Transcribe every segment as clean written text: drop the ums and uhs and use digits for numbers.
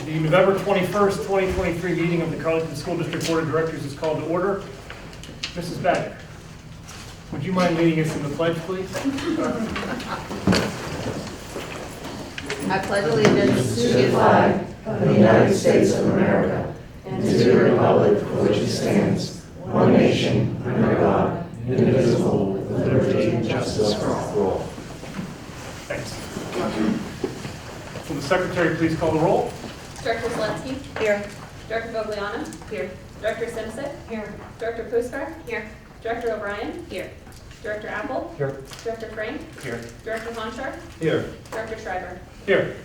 The November 21st, 2023 meeting of the Carleton School District Board of Directors is called to order. Mrs. Badger, would you mind leading us in the pledge, please? I pledge allegiance to the flag of the United States of America and to the republic for which it stands, one nation, under God, indivisible, with liberty and justice for all. Thanks. Will the secretary please call the roll? Director Seletsky? Here. Director Vogliano? Here. Director Simsek? Here. Director Puskar? Here. Director O'Brien? Here. Director Apple? Here. Director Frank? Here. Director Honchar? Here. Director Schreiber? Here.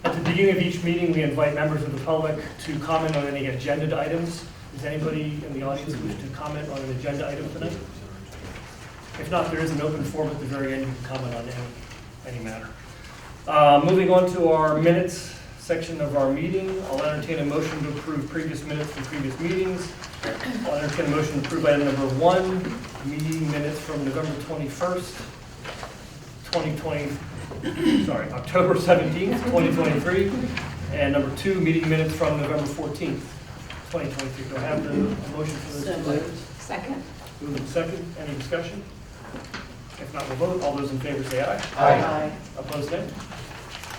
At the beginning of each meeting, we invite members of the public to comment on any agenda items. Does anybody in the audience wish to comment on an agenda item tonight? If not, there is an open forum at the very end. You can comment on any matter. Moving on to our minutes section of our meeting, I'll entertain a motion to approve previous minutes from previous meetings. I'll entertain a motion to approve item number 1, meeting minutes from November 21st, 2020. October 17th, 2023, and number 2, meeting minutes from November 14th, 2023. Do I have the motion for this? So moved. Second. Moved and second. Any discussion? If not, we'll vote. All those in favor say aye. Aye. Opposed, nay.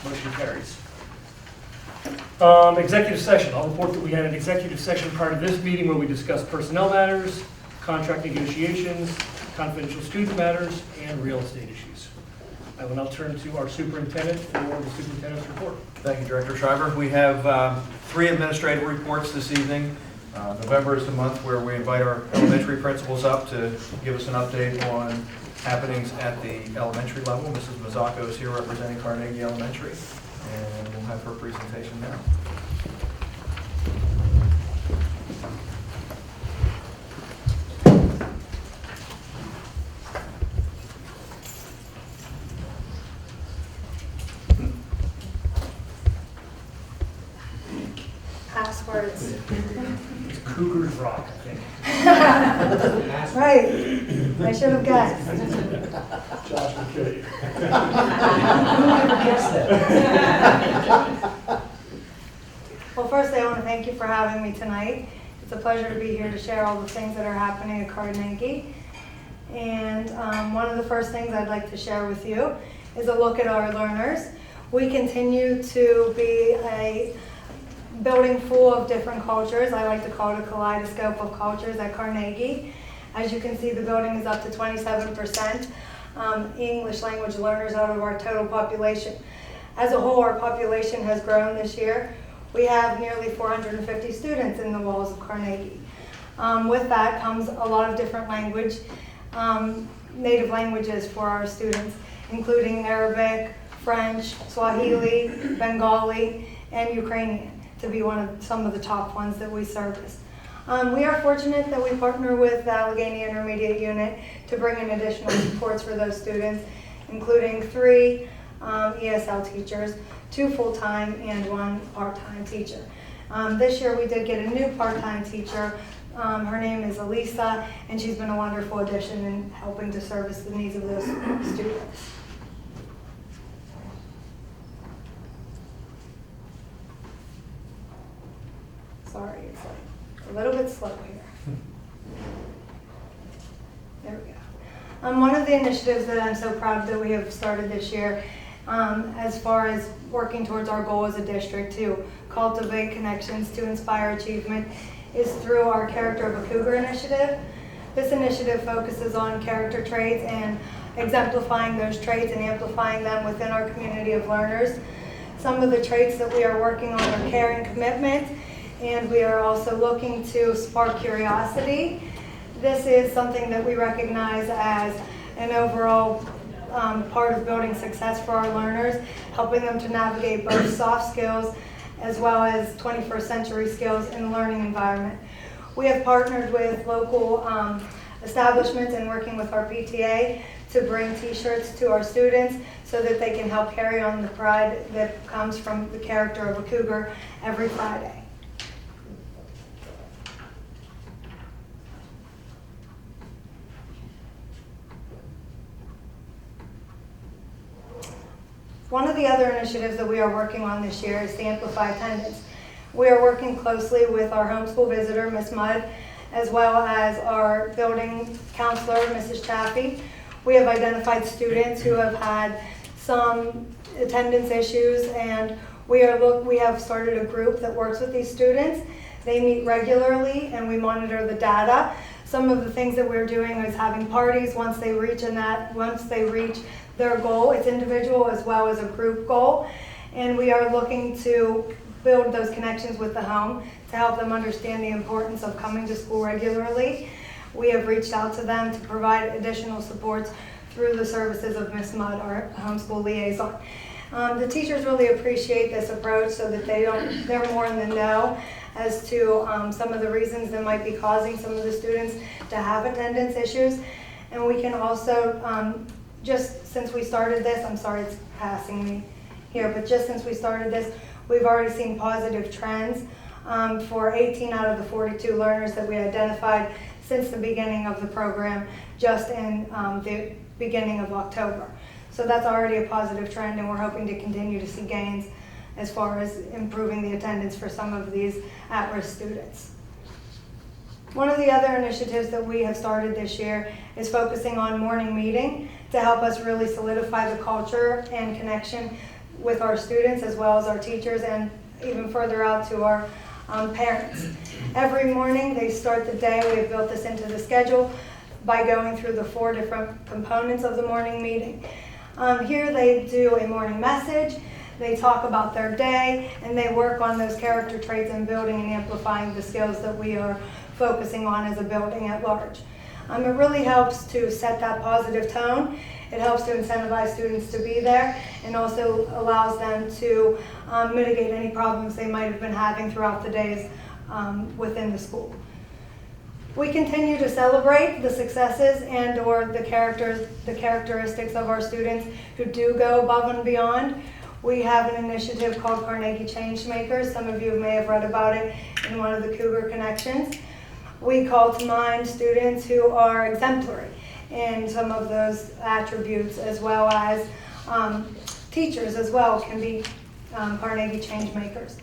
Motion carries. Executive session. I'll report that we had an executive session prior to this meeting where we discussed personnel matters, contract negotiations, confidential student matters, and real estate issues. I will now turn to our superintendent for the superintendent's report. Thank you, Director Schreiber. We have 3 administrative reports this evening. November is the month where we invite our elementary principals up to give us an update on happenings at the elementary level. Mrs. Mazzocco is here representing Carnegie Elementary, and we'll have her presentation now. Passwords. It's Cougars Rock, I think. Right. I should have guessed. Josh will kill you. Well, first I want to thank you for having me tonight. It's a pleasure to be here to share all the things that are happening at Carnegie. And one of the first things I'd like to share with you is a look at our learners. We continue to be a building full of different cultures. I like to call it a kaleidoscope of cultures at Carnegie. As you can see, the building is up to 27% English language learners out of our total population. As a whole, our population has grown this year. We have nearly 450 students in the walls of Carnegie. With that comes a lot of different native languages for our students, including Arabic, French, Swahili, Bengali, and Ukrainian, to be some of the top ones that we service. We are fortunate that we partner with the Allegheny Intermediate Unit to bring in additional supports for those students, including 3 ESL teachers, 2 full-time and 1 part-time teacher. This year we did get a new part-time teacher. Her name is Elisa, and she's been a wonderful addition in helping to service the needs of those students. Sorry, it's like a little bit slow here. There we go. One of the initiatives that I'm so proud that we have started this year, as far as working towards our goal as a district to cultivate connections to inspire achievement, is through our Character of a Cougar initiative. This initiative focuses on character traits and exemplifying those traits and amplifying them within our community of learners. Some of the traits that we are working on are care and commitment, and we are also looking to spark curiosity. This is something that we recognize as an overall part of building success for our learners, helping them to navigate both soft skills as well as 21st century skills in the learning environment. We have partnered with local establishments and working with our PTA to bring t-shirts to our students so that they can help carry on the pride that comes from the character of a cougar every Friday. One of the other initiatives that we are working on this year is to amplify attendance. We are working closely with our homeschool visitor, Ms. Mudd, as well as our building counselor, Mrs. Chaffee. We have identified students who have had some attendance issues, and we have started a group that works with these students. They meet regularly and we monitor the data. Some of the things that we're doing is having parties once they reach their goal. It's individual as well as a group goal. And we are looking to build those connections with the home to help them understand the importance of coming to school regularly. We have reached out to them to provide additional supports through the services of Ms. Mudd, our homeschool liaison. The teachers really appreciate this approach so that they're more in the know as to some of the reasons that might be causing some of the students to have attendance issues. And we can also, just since we started this, I'm sorry it's passing me here, but just since we started this, we've already seen positive trends for 18 out of the 42 learners that we identified since the beginning of the program, just in the beginning of October. So that's already a positive trend, and we're hoping to continue to see gains as far as improving the attendance for some of these at-risk students. One of the other initiatives that we have started this year is focusing on morning meeting to help us really solidify the culture and connection with our students as well as our teachers, and even further out to our parents. Every morning they start the day, we have built this into the schedule, by going through the 4 different components of the morning meeting. Here they do a morning message, they talk about their day, and they work on those character traits and building and amplifying the skills that we are focusing on as a building at large. It really helps to set that positive tone. It helps to incentivize students to be there, and also allows them to mitigate any problems they might have been having throughout the days within the school. We continue to celebrate the successes and or the characteristics of our students who do go above and beyond. We have an initiative called Carnegie Changemakers. Some of you may have read about it in one of the Cougar Connections. We call to mind students who are exemplary in some of those attributes, as well as teachers as well can be Carnegie Changemakers.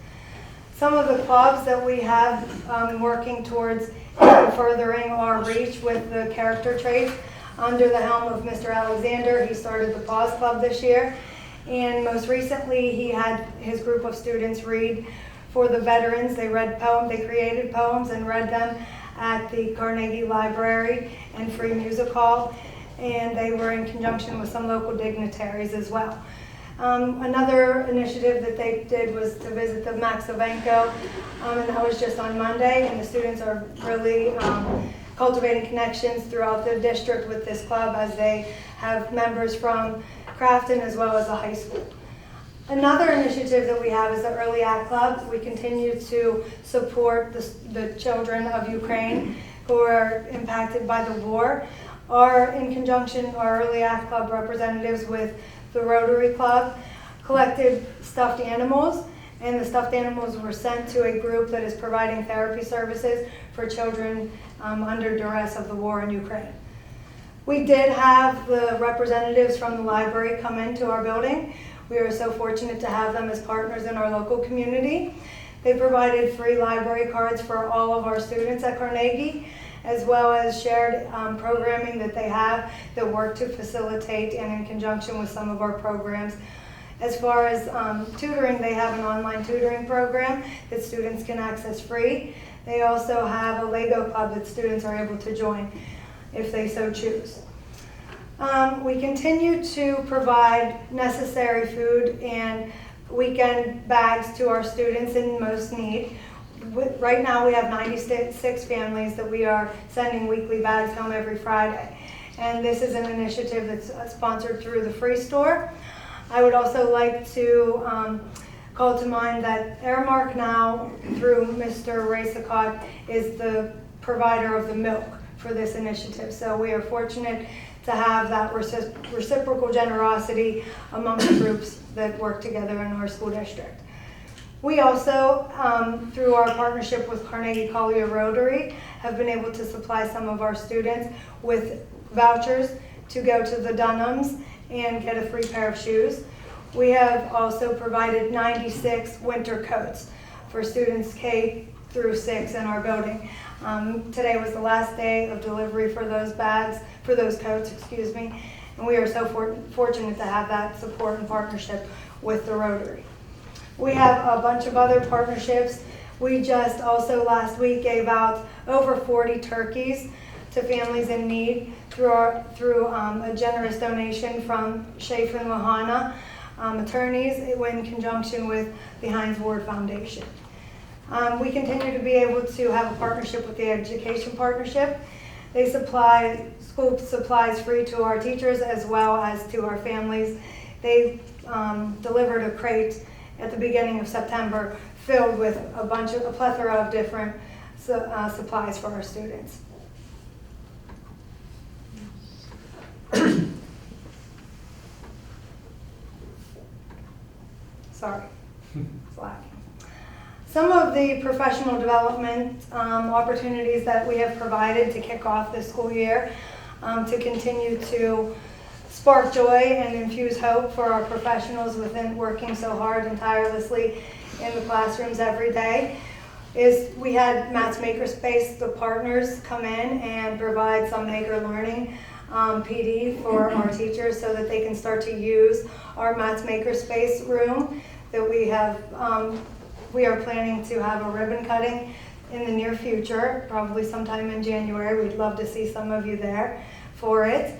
Some of the clubs that we have working towards furthering our reach with the character traits under the helm of Mr. Alexander. He started the Paws Club this year, and most recently he had his group of students read for the veterans. They created poems and read them at the Carnegie Library and Free Music Hall, and they were in conjunction with some local dignitaries as well. Another initiative that they did was to visit the Maxivenko, and that was just on Monday, and the students are really cultivating connections throughout the district with this club, as they have members from Crafton as well as the high school. Another initiative that we have is the Early Act Club. We continue to support the children of Ukraine who are impacted by the war. In conjunction, our Early Act Club representatives with the Rotary Club collected stuffed animals, and the stuffed animals were sent to a group that is providing therapy services for children under duress of the war in Ukraine. We did have the representatives from the library come into our building. We are so fortunate to have them as partners in our local community. They provided free library cards for all of our students at Carnegie, as well as shared programming that they have that work to facilitate and in conjunction with some of our programs. As far as tutoring, they have an online tutoring program that students can access free. They also have a Lego club that students are able to join if they so choose. We continue to provide necessary food and weekend bags to our students in most need. Right now we have 96 families that we are sending weekly bags home every Friday. And this is an initiative that's sponsored through the Free Store. I would also like to call to mind that Airmark now, through Mr. Racicott, is the provider of the milk for this initiative. So we are fortunate to have that reciprocal generosity among the groups that work together in our school district. We also, through our partnership with Carnegie Collier Rotary, have been able to supply some of our students with vouchers to go to the Dunhams and get a free pair of shoes. We have also provided 96 winter coats for students K through 6 in our building. Today was the last day of delivery for those coats, excuse me, and we are so fortunate to have that support and partnership with the Rotary. We have a bunch of other partnerships. We just also last week gave out over 40 turkeys to families in need through a generous donation from Schaefer and Lahana attorneys in conjunction with the Heinz Ward Foundation. We continue to be able to have a partnership with the Education Partnership. They supply school supplies free to our teachers as well as to our families. They delivered a crate at the beginning of September filled with a plethora of different supplies for our students. Sorry, it's lacking. Some of the professional development opportunities that we have provided to kick off this school year to continue to spark joy and infuse hope for our professionals within working so hard and tirelessly in the classrooms every day is we had Matt's Makerspace, the partners, come in and provide some maker learning PD for our teachers so that they can start to use our Matt's Makerspace room that we have. We are planning to have a ribbon cutting in the near future, probably sometime in January. We'd love to see some of you there for it.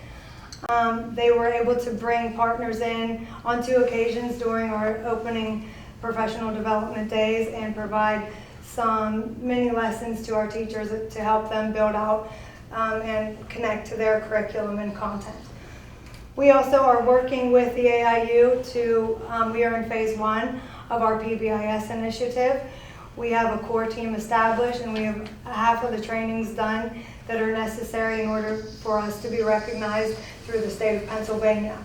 They were able to bring partners in on 2 occasions during our opening professional development days and provide some mini lessons to our teachers to help them build out and connect to their curriculum and content. We also are working with the AIU we are in phase 1 of our PBIS initiative. We have a core team established and we have half of the trainings done that are necessary in order for us to be recognized through the state of Pennsylvania.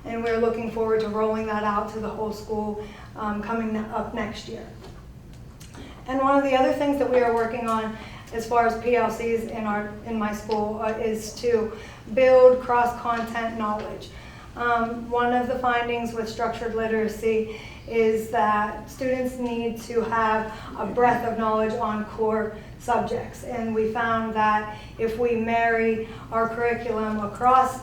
And we're looking forward to rolling that out to the whole school coming up next year. And one of the other things that we are working on as far as PLCs in my school is to build cross-content knowledge. One of the findings with structured literacy is that students need to have a breadth of knowledge on core subjects. And we found that if we marry our curriculum across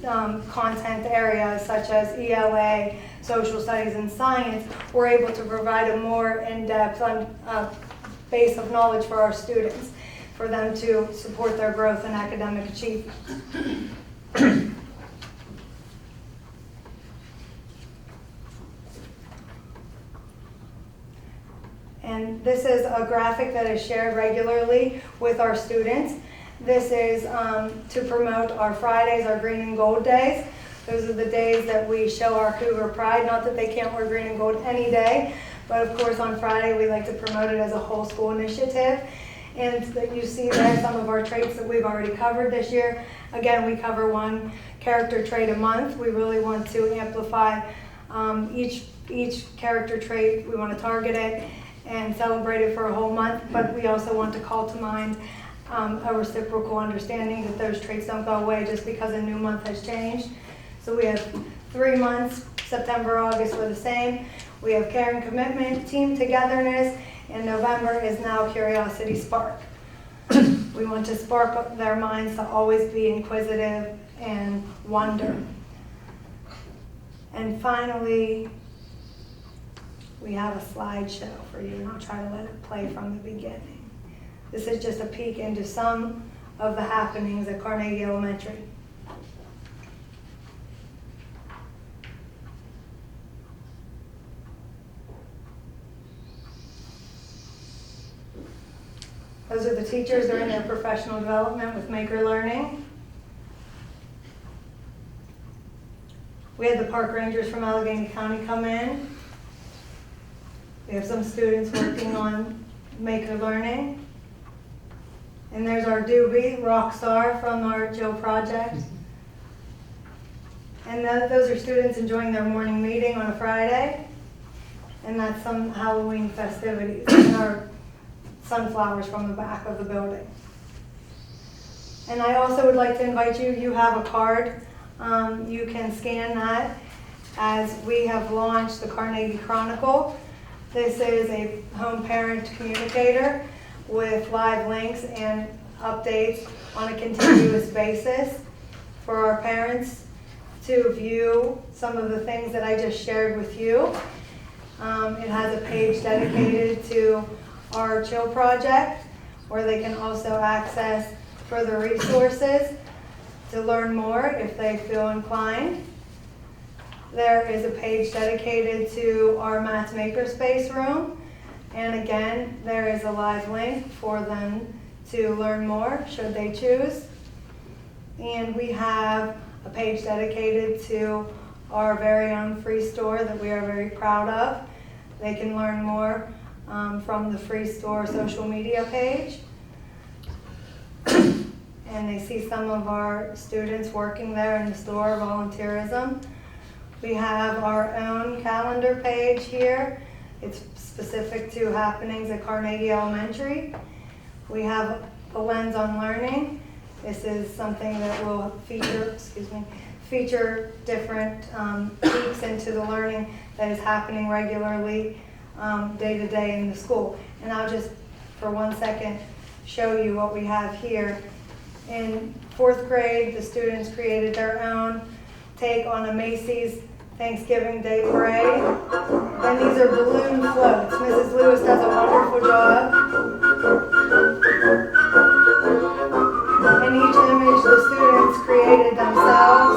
content areas such as ELA, social studies, and science, we're able to provide a more in-depth base of knowledge for our students, for them to support their growth and academic achievement. And this is a graphic that is shared regularly with our students. This is to promote our Fridays, our green and gold days. Those are the days that we show our Cougar pride. Not that they can't wear green and gold any day, but of course on Friday we like to promote it as a whole school initiative. And that you see there some of our traits that we've already covered this year. Again, we cover 1 character trait a month. We really want to amplify each character trait. We want to target it and celebrate it for a whole month, but we also want to call to mind a reciprocal understanding that those traits don't go away just because a new month has changed. So we have 3 months, September, August were the same. We have care and commitment, team togetherness, and November is now curiosity spark. We want to spark their minds to always be inquisitive and wonder. And finally, we have a slideshow for you, and I'll try to let it play from the beginning. This is just a peek into some of the happenings at Carnegie Elementary. Those are the teachers during their professional development with Maker Learning. We had the park rangers from Allegheny County come in. We have some students working on Maker Learning. And there's our doobie, rock star from our Joe project. And those are students enjoying their morning meeting on a Friday. And that's some Halloween festivities. And our sunflowers from the back of the building. And I also would like to invite you, you have a card. You can scan that as we have launched the Carnegie Chronicle. This is a home parent communicator with live links and updates on a continuous basis for our parents to view some of the things that I just shared with you. It has a page dedicated to our Chill Project, where they can also access further resources to learn more if they feel inclined. There is a page dedicated to our Math Makerspace room. And again, there is a live link for them to learn more, should they choose. And we have a page dedicated to our very own free store that we are very proud of. They can learn more from the free store social media page. And they see some of our students working there in the store, volunteerism. We have our own calendar page here. It's specific to happenings at Carnegie Elementary. We have a lens on learning. This is something that will feature different peeks into the learning that is happening regularly day to day in the school. And I'll just, for 1 second, show you what we have here. In 4th grade, the students created their own take on a Macy's Thanksgiving Day Parade. And these are balloon floats. Mrs. Lewis does a wonderful job. And each image the students created themselves.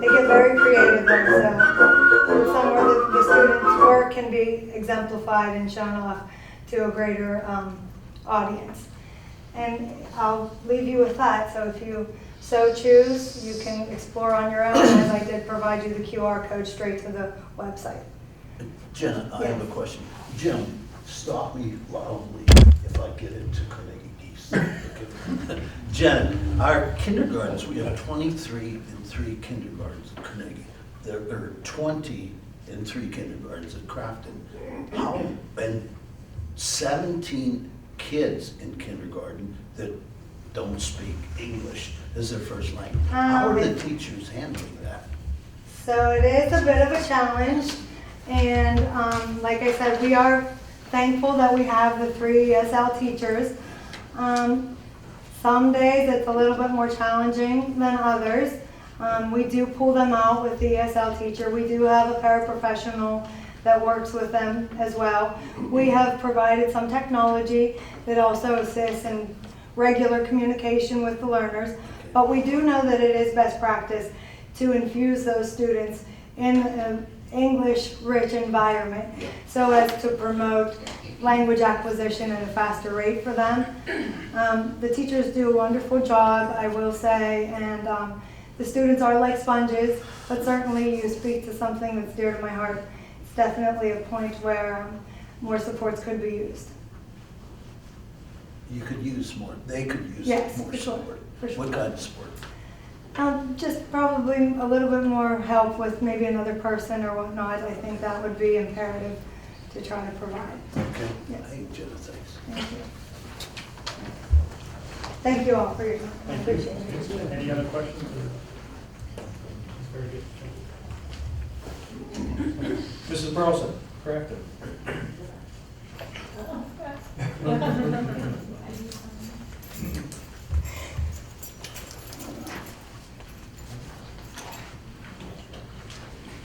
They get very creative themselves. Somewhere the students' work can be exemplified and shown off to a greater audience. And I'll leave you with that, so if you so choose, you can explore on your own, as I did provide you the QR code straight to the website. Jenna, I have a question. Jim, stop me loudly if I get into Carnegie Geese. Okay. Jenna, our kindergartens, we have 23 in 3 kindergartens at Carnegie. There are 20 in 3 kindergartens at Crafton. How, and 17 kids in kindergarten that don't speak English as their first language. How are the teachers handling that? So it is a bit of a challenge, and like I said, we are thankful that we have the 3 ESL teachers. Some days it's a little bit more challenging than others. We do pull them out with the ESL teacher. We do have a paraprofessional that works with them as well. We have provided some technology that also assists in regular communication with the learners, but we do know that it is best practice to infuse those students in an English-rich environment so as to promote language acquisition at a faster rate for them. The teachers do a wonderful job, I will say, and the students are like sponges, but certainly you speak to something that's dear to my heart. It's definitely a point where more supports could be used. You could use more, they could use Yes, more for sure, support. for sure. What kind of support? Just probably a little bit more help with maybe another person or whatnot. I think that would be imperative to try to provide. Okay. Yes. Hey, Jenna, thanks. Thank you. Thank you all for your time. I appreciate it. Any other questions? Very good. Mrs. Burleson, correct.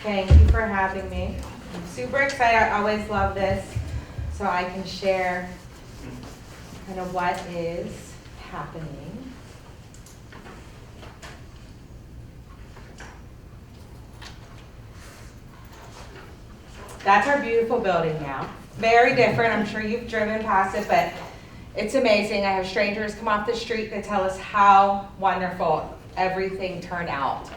Thank you for having me. I'm super excited. I always love this, so I can share kind of what is happening. That's our beautiful building now. Very different. I'm sure you've driven past it, but it's amazing. I have strangers come off the street that tell us how wonderful everything turned out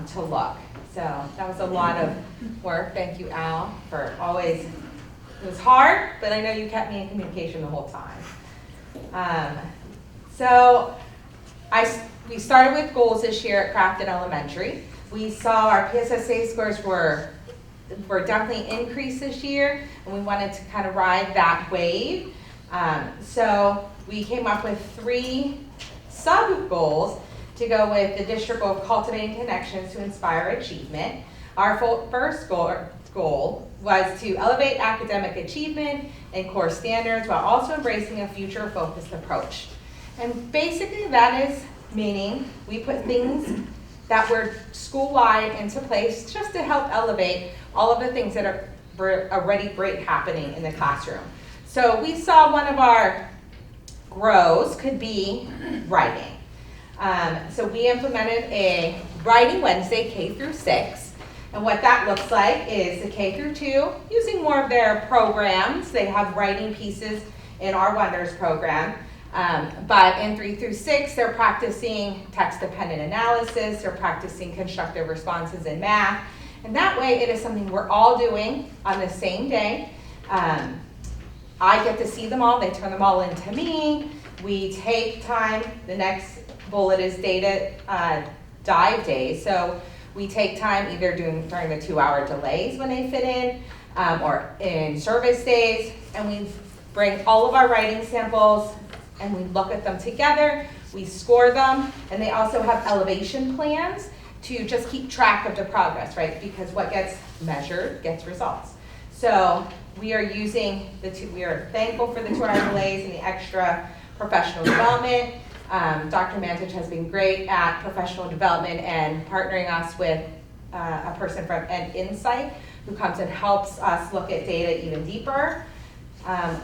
to look. So that was a lot of work. Thank you, Al, for always, it was hard, but I know you kept me in communication the whole time. We started with goals this year at Crafton Elementary. We saw our PSSA scores were definitely increased this year, and we wanted to kind of ride that wave. So we came up with 3 sub-goals to go with the district goal of cultivating connections to inspire achievement. Our first goal was to elevate academic achievement and core standards while also embracing a future-focused approach. And basically that is meaning we put things that were school-wide into place just to help elevate all of the things that are already great happening in the classroom. So we saw one of our grows could be writing. So we implemented a Writing Wednesday K through 6. And what that looks like is the K through 2 using more of their programs. They have writing pieces in our Wonders program. But in 3 through 6, they're practicing text-dependent analysis, they're practicing constructive responses in math, and that way it is something we're all doing on the same day. I get to see them all, they turn them all into me, we take time, the next bullet is data dive days, so we take time either during the 2-hour delays when they fit in, or in service days, and we bring all of our writing samples and we look at them together, we score them, and they also have elevation plans to just keep track of the progress, right? Because what gets measured gets results. So we are using we are thankful for the 2-hour delays and the extra professional development. Dr. Mantich has been great at professional development and partnering us with a person from Insight who comes and helps us look at data even deeper.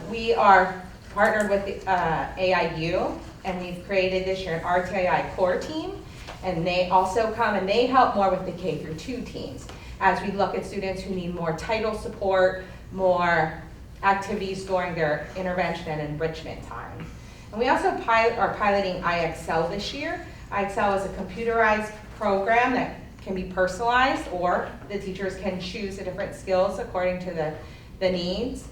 We are partnered with the, AIU, and we've created this year an RTI core team, and they also come and they help more with the K through 2 teams as we look at students who need more title support, more activities during their intervention and enrichment time. And we also are piloting IXL this year. IXL is a computerized program that can be personalized, or the teachers can choose the different skills according to the needs.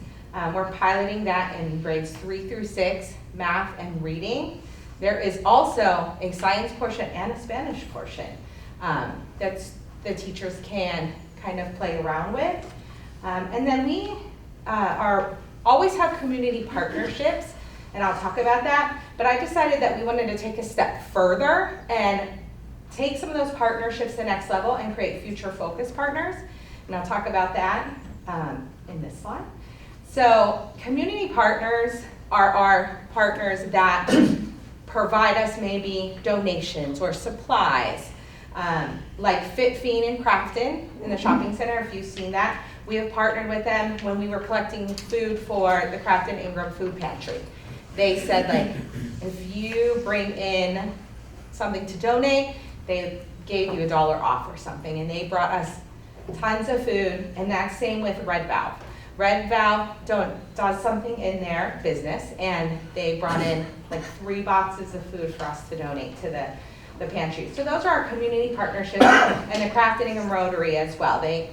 We're piloting that in grades 3 through 6, math and reading. There is also a science portion and a Spanish portion that the teachers can kind of play around with. And then we always have community partnerships, and I'll talk about that, but I decided that we wanted to take a step further and take some of those partnerships to the next level and create future focus partners, and I'll talk about that in this slide. So community partners are our partners that provide us maybe donations or supplies, like Fit Fiend in Crafton in the shopping center, if you've seen that. We have partnered with them when we were collecting food for the Crafton Ingram Food Pantry. They said, like, if you bring in something to donate, they gave you $1 off or something, and they brought us tons of food, and that's same with Red Valve. Red Valve does something in their business, and they brought in like 3 boxes of food for us to donate to the pantry. So those are our community partnerships, and the Crafton Ingram Rotary as well. They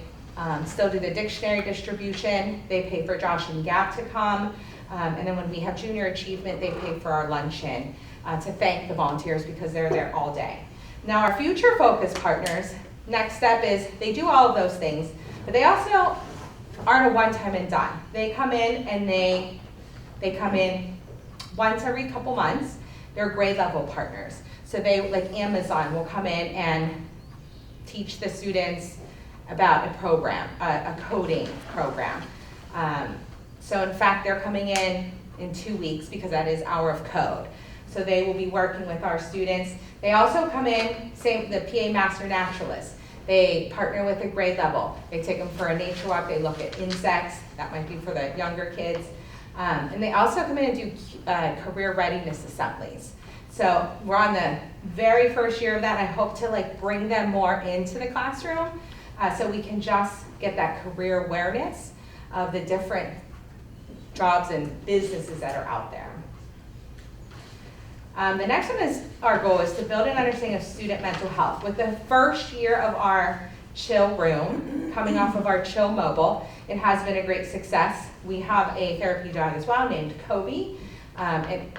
still do the dictionary distribution. They pay for Josh and Gap to come, and then when we have junior achievement, they pay for our luncheon to thank the volunteers because they're there all day. Now our future focus partners, next step is they do all of those things, but they also aren't a one-time and done. They come in and they come in once every couple months. They're grade level partners. So they, like Amazon, will come in and teach the students about a program, a coding program. So in fact, they're coming in 2 weeks because that is Hour of Code. So they will be working with our students. They also come in, same the PA Master Naturalist. They partner with a grade level. They take them for a nature walk. They look at insects. That might be for the younger kids. And they also come in and do career readiness assemblies. So we're on the very first year of that. I hope to like bring them more into the classroom so we can just get that career awareness of the different jobs and businesses that are out there. The next one is, our goal is to build an understanding of student mental health. With the first year of our Chill Room, coming off of our Chill Mobile, it has been a great success. We have a therapy dog as well named Kobe, and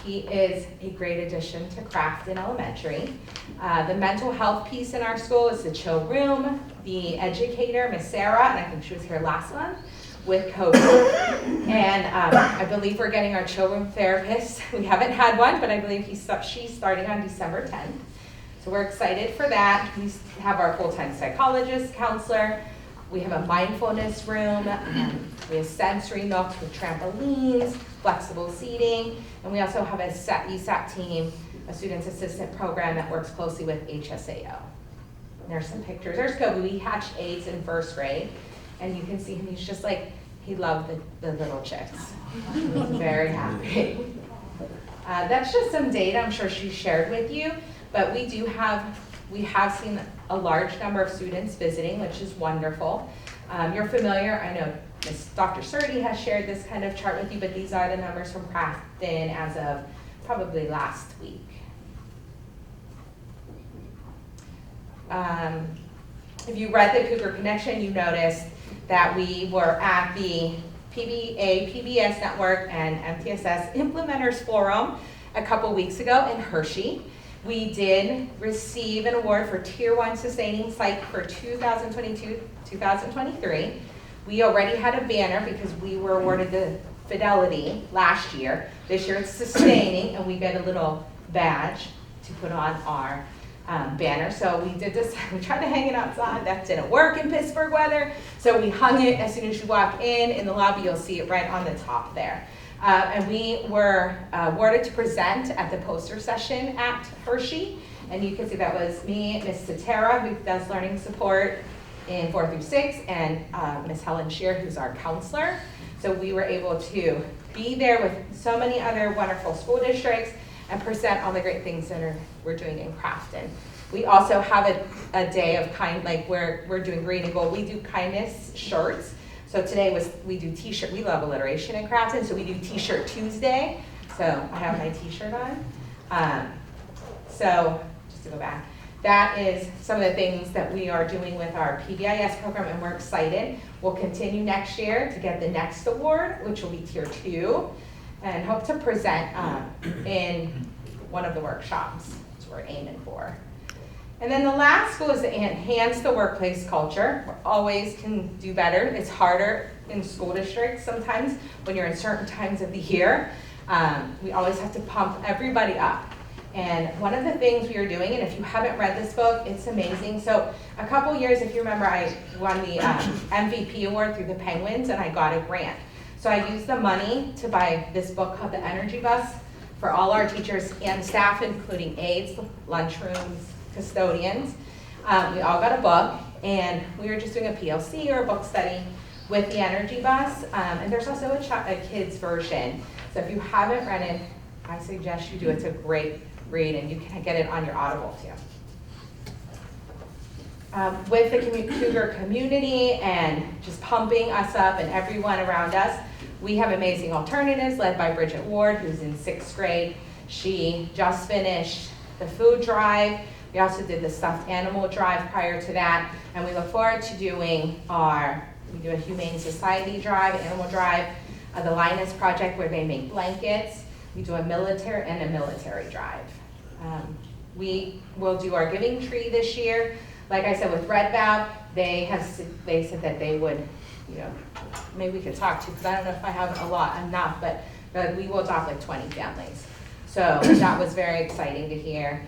he is a great addition to Crafton Elementary. The mental health piece in our school is the Chill Room. The educator, Miss Sarah, and I think she was here last month, with COVID. And I believe we're getting our children therapist. We haven't had one, but I believe she's starting on December 10th. So we're excited for that. We have our full-time psychologist, counselor. We have a mindfulness room. We have sensory nooks with trampolines, flexible seating, and we also have a ESAP team, a student's assistant program that works closely with HSAO. And there's some pictures. There's Kobe. We hatched eggs in first grade, and you can see him. He's just like, he loved the little chicks. He was very happy. That's just some data I'm sure she shared with you, but we have seen a large number of students visiting, which is wonderful. You're familiar, I know Dr. Surdy has shared this kind of chart with you, but these are the numbers from Crafton as of probably last week. If you read the Cougar Connection, you noticed that we were at the PBA, PBS Network, and MTSS Implementers Forum a couple weeks ago in Hershey. We did receive an award for Tier 1 Sustaining Site for 2022-2023. We already had a banner because we were awarded the Fidelity last year. This year it's Sustaining, and we get a little badge to put on our banner. So we did this, we tried to hang it outside. That didn't work in Pittsburgh weather. So we hung it as soon as you walk in the lobby, you'll see it right on the top there. And we were awarded to present at the poster session at Hershey. And you can see that was me, Ms. Satara, who does learning support in 4 through 6, and Ms. Helen Shear, who's our counselor. So we were able to be there with so many other wonderful school districts and present all the great things that we're doing in Crafton. We also have a day of like we're doing green and gold. We do kindness shirts. So today we do t-shirt. We love alliteration in Crafton, so we do T-shirt Tuesday. So I have my t-shirt on. So just to go back, that is some of the things that we are doing with our PBIS program, and we're excited. We'll continue next year to get the next award, which will be Tier 2, and hope to present in one of the workshops. That's what we're aiming for. And then the last goal is to enhance the workplace culture. We always can do better. It's harder in school districts sometimes when you're in certain times of the year. We always have to pump everybody up. And one of the things we are doing, and if you haven't read this book, it's amazing. So a couple years, if you remember, I won the MVP award through the Penguins, and I got a grant. So I used the money to buy this book called The Energy Bus for all our teachers and staff, including aides, lunchrooms, custodians. We all got a book, and we were just doing a PLC or a book study with the Energy Bus. And there's also a kid's version. So if you haven't read it, I suggest you do. It's a great read, and you can get it on your Audible too. With the Cougar community and just pumping us up and everyone around us, we have amazing alternatives led by Bridget Ward, who's in 6th grade. She just finished the food drive. We also did the stuffed animal drive prior to that, and we look forward to doing we do a Humane Society drive, animal drive, the Linus Project where they make blankets. We do a military drive. We will do our giving tree this year. Like I said, with Red Valve, they said that they would, maybe we could talk to, because I don't know if I have enough, but we will adopt like 20 families. So that was very exciting to hear.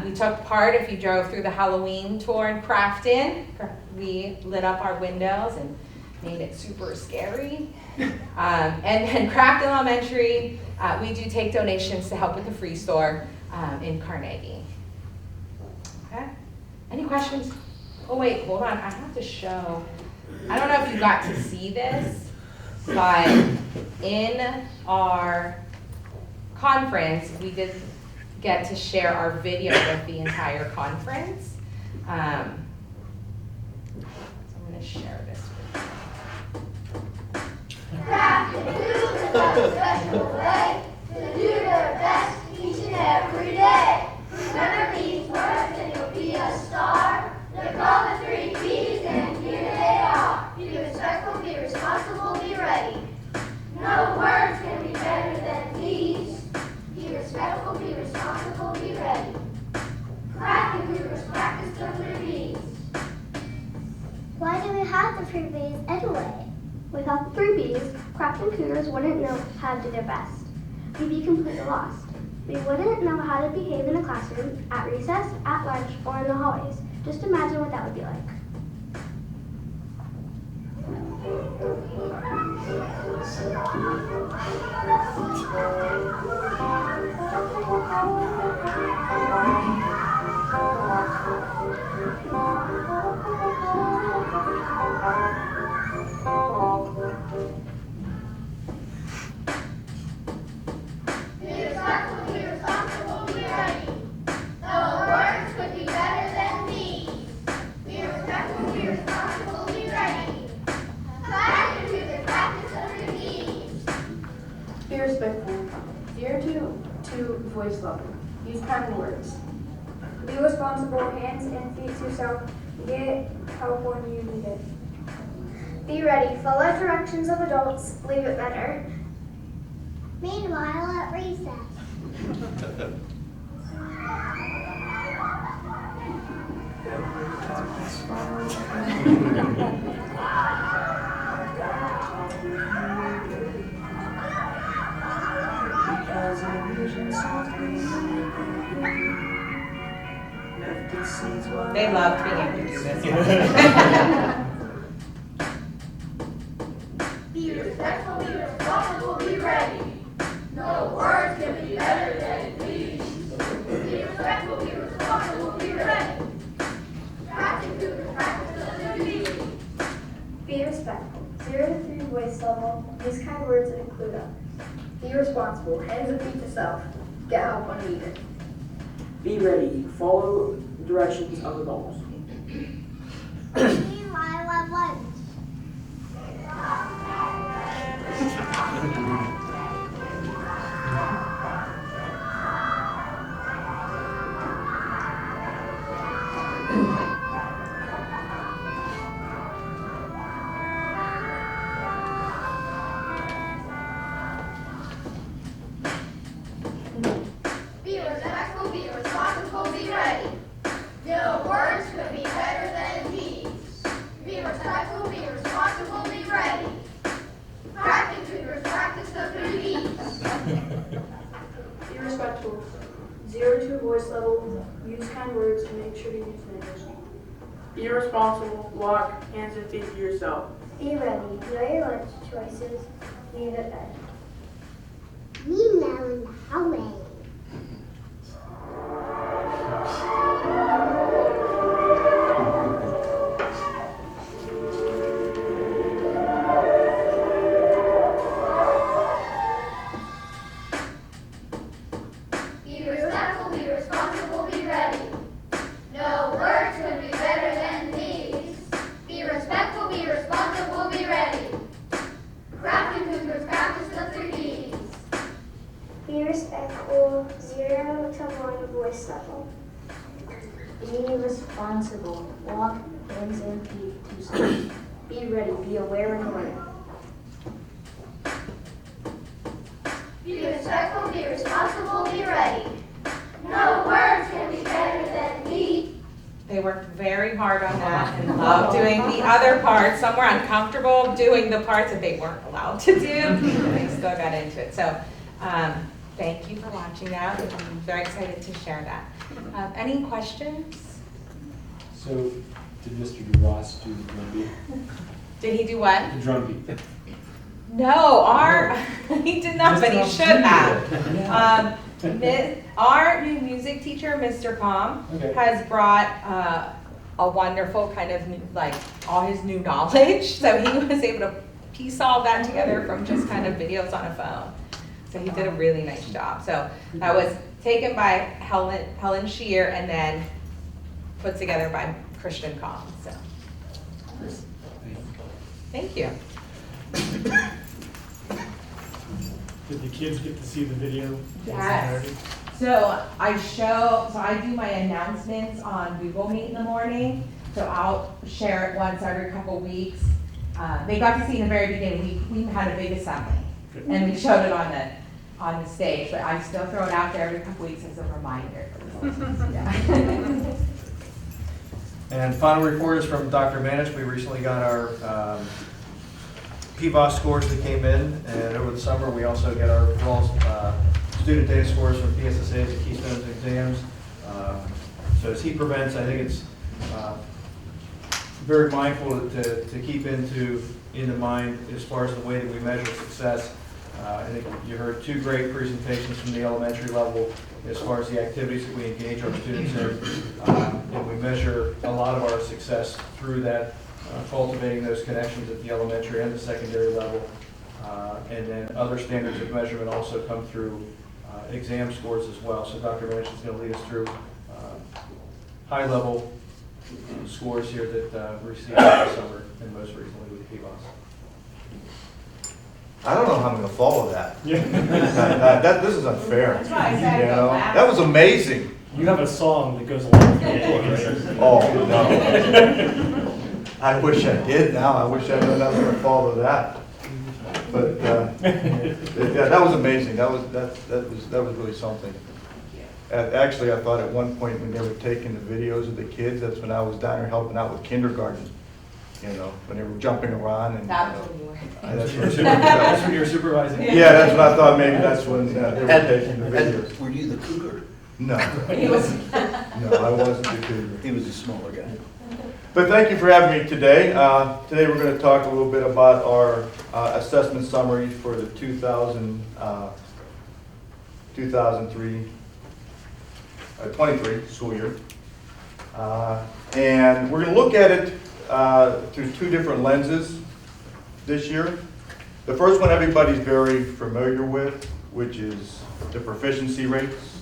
We took part, if you drove through the Halloween tour in Crafton, we lit up our windows and made it super scary. And then Crafton Elementary, we do take donations to help with the free store in Carnegie. Okay, any questions? Oh wait, hold on, I have to show, I don't know if you got to see this, but in our conference, we did get to share our video of the entire conference. So I'm going to share this with you. Crafton moves in a special way to do their best each and every day. Remember these words and you'll be a star. They're called the 3 P's and here they are. Be respectful, be responsible, be ready. No words can be better than these. Be respectful, be responsible, be ready. Crafton Cougars practice the 3 P's. Why do we have the 3 P's anyway? We Without the 3 B's, Crafton Cougars wouldn't know how to do their best. We'd be completely lost. We wouldn't know how to behave in a classroom, at recess, at lunch, or in the hallways. Just imagine what that would be like. Be respectful, be responsible, be ready. No words could be better than these. Be respectful, be responsible, be ready. Back into the practice of routines. Be respectful. 0 to voice level. Use kind words. Be responsible, hands and feet to self. Get help when you need it. Be ready. Follow directions of adults. Leave it better. Meanwhile, at recess. They loved being able to do this. Be respectful, be responsible, be ready. No words can be better than these. Be respectful, be responsible, be ready. Practice to the practice of duty. Be respectful. 0 to 3 voice level. Use kind words and include others. Be responsible. Hands and feet to self. Get help when needed. Be ready. Follow directions of adults. Meanwhile, at lunch. Be respectful, be responsible, be ready. No words could be better than these. Be respectful, be responsible, be ready. Practice to your practice of duties. Be respectful. 0 to voice level. Use kind words and make sure to use names. Be responsible. Walk hands and feet to yourself. Be ready. Know your lunch choices. Leave it better. Meanwhile, in the hallway. Be respectful, be responsible, be ready. No words could be better than these. Be respectful, be responsible, be ready. Crafting Cougars practice the 3 Ds. Be respectful. 0 to 1 voice level. Be responsible. Walk hands and feet to self. Be ready. Be aware and alert. Be respectful, be responsible, be ready. No words can be better than these. They worked very hard on that and loved doing the other parts. Some were uncomfortable doing the parts that they weren't allowed to do. They still got into it. So thank you for watching that. I'm very excited to share that. Any questions? So, did Mr. DeRoss do the drumbeat? Did he do what? The drumbeat. No, he did not, but he should have. Our new music teacher, Mr. Com, Okay. has brought a wonderful kind of like all his new knowledge. So he was able to piece all that together from just kind of videos on a phone. So he did a really nice job. So that was taken by Helen Shear and then put together by Christian Com. So thank you. Did the kids get to see the video? Yes. So I do my announcements on Google Meet in the morning. So I'll share it once every couple weeks. They got to see in the very beginning, we had a big assembly. And we showed it on the stage, but I still throw it out there every couple weeks as a reminder. Yeah. And final report is from Dr. Manish. We recently got our PBOS scores that came in, and over the summer, we also get our overall student data scores from PSSAs and Keystones exams. So as he prevents, I think it's very mindful to keep into mind as far as the way that we measure success. I think you heard two great presentations from the elementary level as far as the activities that we engage our students in. And we measure a lot of our success through that, cultivating those connections at the elementary and the secondary level. And then other standards of measurement also come through exam scores as well. So Dr. Manchin is going to lead us through high-level scores here that we received this summer and most recently with PBOS. I don't know how I'm gonna follow that. This is unfair. That's why I said You go know, last. that was amazing. You have a song that goes along with your report, right? Oh, no. I wish I did now. I wish I knew I was gonna follow that. But, yeah, that was amazing. That was really something. Actually, I thought at one point when they were taking the videos of the kids, that's when I was down there helping out with kindergarten. You know, when they were jumping around and. That was when you were. That's when you're supervising. Yeah, that's when I thought maybe that's when they were taking the videos. And were you the cougar? No, He was. no, I wasn't the cougar. He was a smaller guy. But thank you for having me today. Today we're going to talk a little bit about our assessment summaries for the 23 school year. And we're going to look at it through two different lenses this year. The first one everybody's very familiar with, which is the proficiency rates.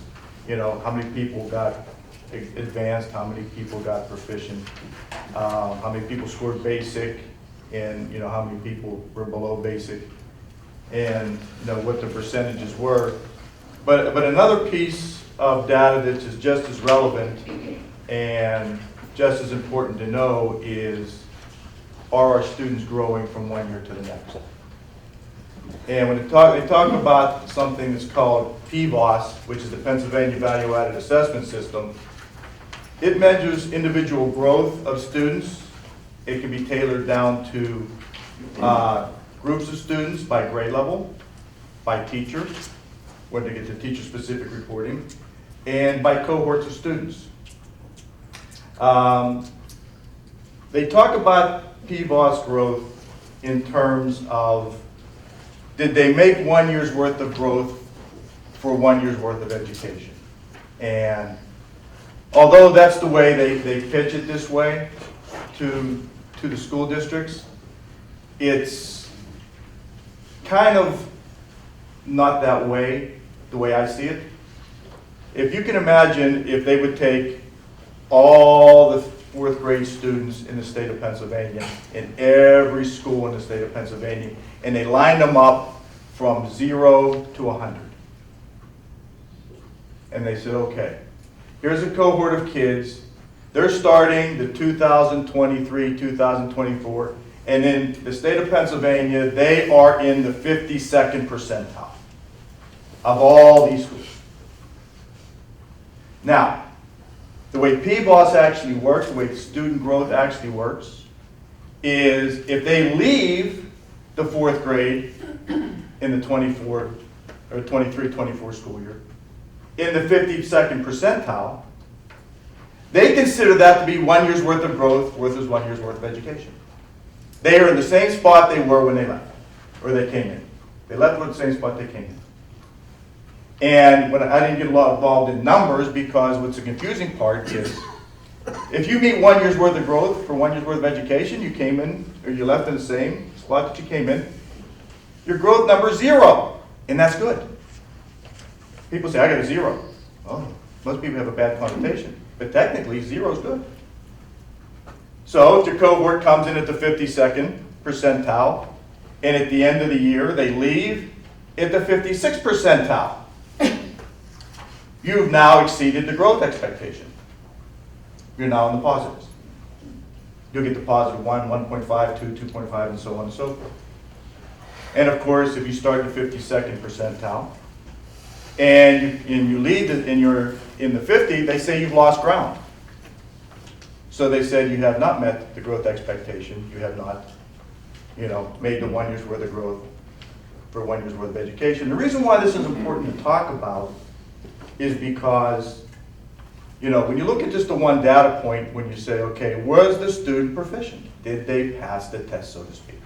You know, how many people got advanced, how many people got proficient, how many people scored basic, and you know, how many people were below basic, and you know, what the percentages were. But another piece of data that is just as relevant and just as important to know is, are our students growing from one year to the next? And when they talk about something that's called PBOS, which is the Pennsylvania Value Added Assessment System, it measures individual growth of students. It can be tailored down to groups of students by grade level, by teacher, when they get to teacher-specific reporting, and by cohorts of students. They talk about PBOS growth in terms of, did they make 1 year's worth of growth for 1 year's worth of education? And although that's the way they pitch it this way to the school districts, it's kind of not that way, the way I see it. If you can imagine if they would take all the fourth grade students in the state of Pennsylvania, in every school in the state of Pennsylvania, and they lined them up from 0 to 100. And they said, okay, here's a cohort of kids. They're starting the 2023, 2024, and in the state of Pennsylvania, they are in the 52nd percentile of all these schools. Now, the way PBOS actually works, the way student growth actually works, is if they leave the fourth grade in the 24 or 23-24 school year in the 52nd percentile, they consider that to be 1 year's worth of growth versus 1 year's worth of education. They are in the same spot they were when they left, or they came in. They left with the same spot they came in. And when I didn't get a lot involved in numbers, because what's the confusing part is, if you meet 1 year's worth of growth for 1 year's worth of education, you came in, or you left in the same spot that you came in, your growth number is 0, and that's good. People say, I got a 0. Oh, most people have a bad connotation, but technically 0 is good. So if your cohort comes in at the 52nd percentile, and at the end of the year they leave at the 56th percentile, you've now exceeded the growth expectation. You're now in the positives. You'll get the positive 1, 1.5, 2, 2.5, and so on and so forth. And of course, if you start at the 52nd percentile, and you leave and you're in the 50, they say you've lost ground. So they said you have not met the growth expectation. You have not made the 1 year's worth of growth for 1 year's worth of education. The reason why this is important to talk about is because, when you look at just the one data point, when you say, okay, was the student proficient? Did they pass the test, so to speak?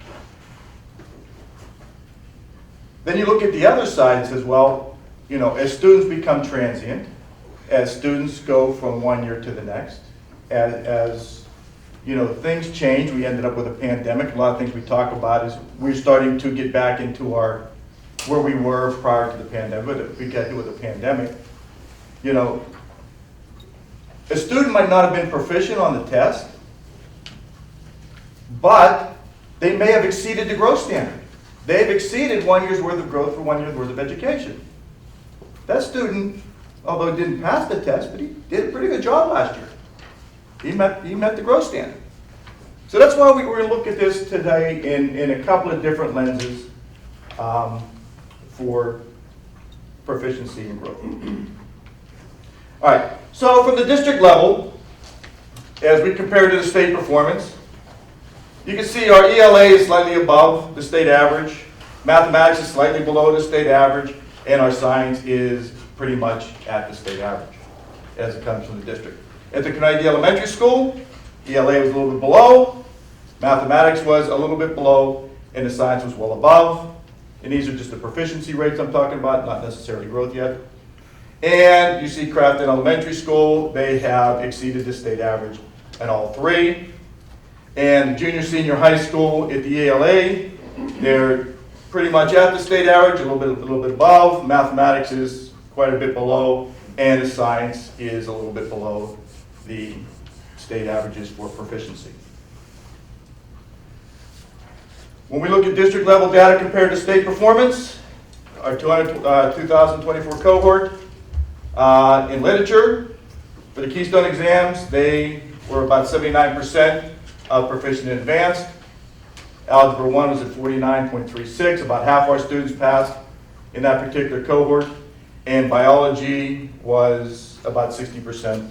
Then you look at the other side and says, well, as students become transient, as students go from 1 year to the next, as things change, we ended up with a pandemic. A lot of things we talk about is we're starting to get back into where we were prior to the pandemic. We got hit with a pandemic. A student might not have been proficient on the test, but they may have exceeded the growth standard. They've exceeded 1 year's worth of growth for 1 year's worth of education. That student, although he didn't pass the test, but he did a pretty good job last year. He met the growth standard. So that's why we're going to look at this today in a couple of different lenses for proficiency and growth. All right, so from the district level, as we compare to the state performance, you can see our ELA is slightly above the state average, mathematics is slightly below the state average, and our science is pretty much at the state average as it comes from the district. At the Carnegie Elementary School, ELA was a little bit below, mathematics was a little bit below, and the science was well above. And these are just the proficiency rates I'm talking about, not necessarily growth yet. And you see Crafton Elementary School, they have exceeded the state average in all three. And junior, senior high school at the ELA, they're pretty much at the state average, a little bit above. Mathematics is quite a bit below, and the science is a little bit below the state averages for proficiency. When we look at district level data compared to state performance, our 2024 cohort in literature, for the Keystone exams, they were about 79% of proficient and advanced. Algebra 1 was at 49.36, about half our students passed in that particular cohort, and biology was about 60%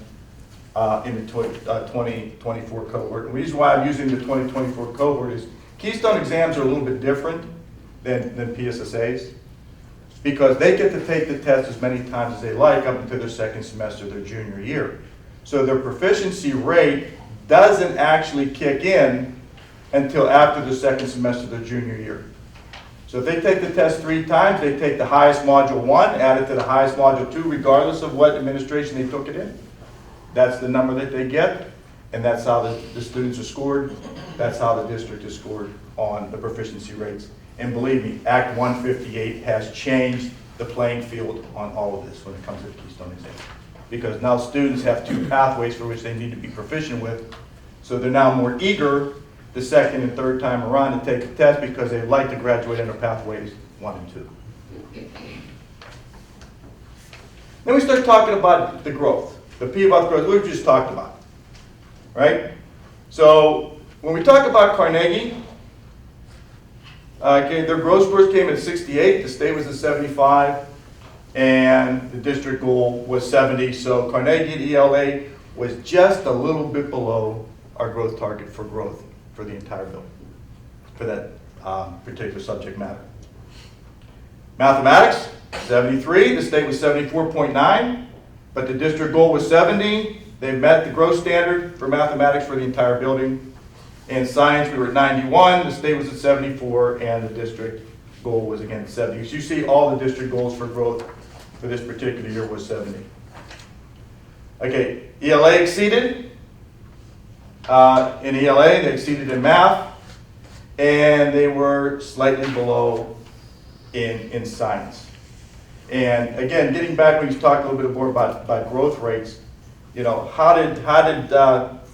in the 2024 cohort. And the reason why I'm using the 2024 cohort is Keystone exams are a little bit different than PSSAs because they get to take the test as many times as they like up until their second semester, their junior year. So their proficiency rate doesn't actually kick in until after the second semester of their junior year. So if they take the test 3 times, they take the highest module 1, add it to the highest module 2, regardless of what administration they took it in. That's the number that they get, and that's how the students are scored. That's how the district is scored on the proficiency rates. And believe me, Act 158 has changed the playing field on all of this when it comes to the Keystone exam. Because now students have 2 pathways for which they need to be proficient with. So they're now more eager the second and third time around to take the test because they like to graduate under pathways 1 and 2. Then we start talking about the growth, the PVOS growth we've just talked about, right? So when we talk about Carnegie, their growth scores came at 68, the state was at 75, and the district goal was 70. So Carnegie at ELA was just a little bit below our growth target for growth for the entire building, for that particular subject matter. Mathematics, 73, the state was 74.9, but the district goal was 70. They met the growth standard for mathematics for the entire building. In science, we were at 91, the state was at 74, and the district goal was again 70. So you see all the district goals for growth for this particular year was 70. Okay, ELA exceeded. In ELA, they exceeded in math, and they were slightly below in science. And again, getting back when you talked a little bit more about growth rates, how did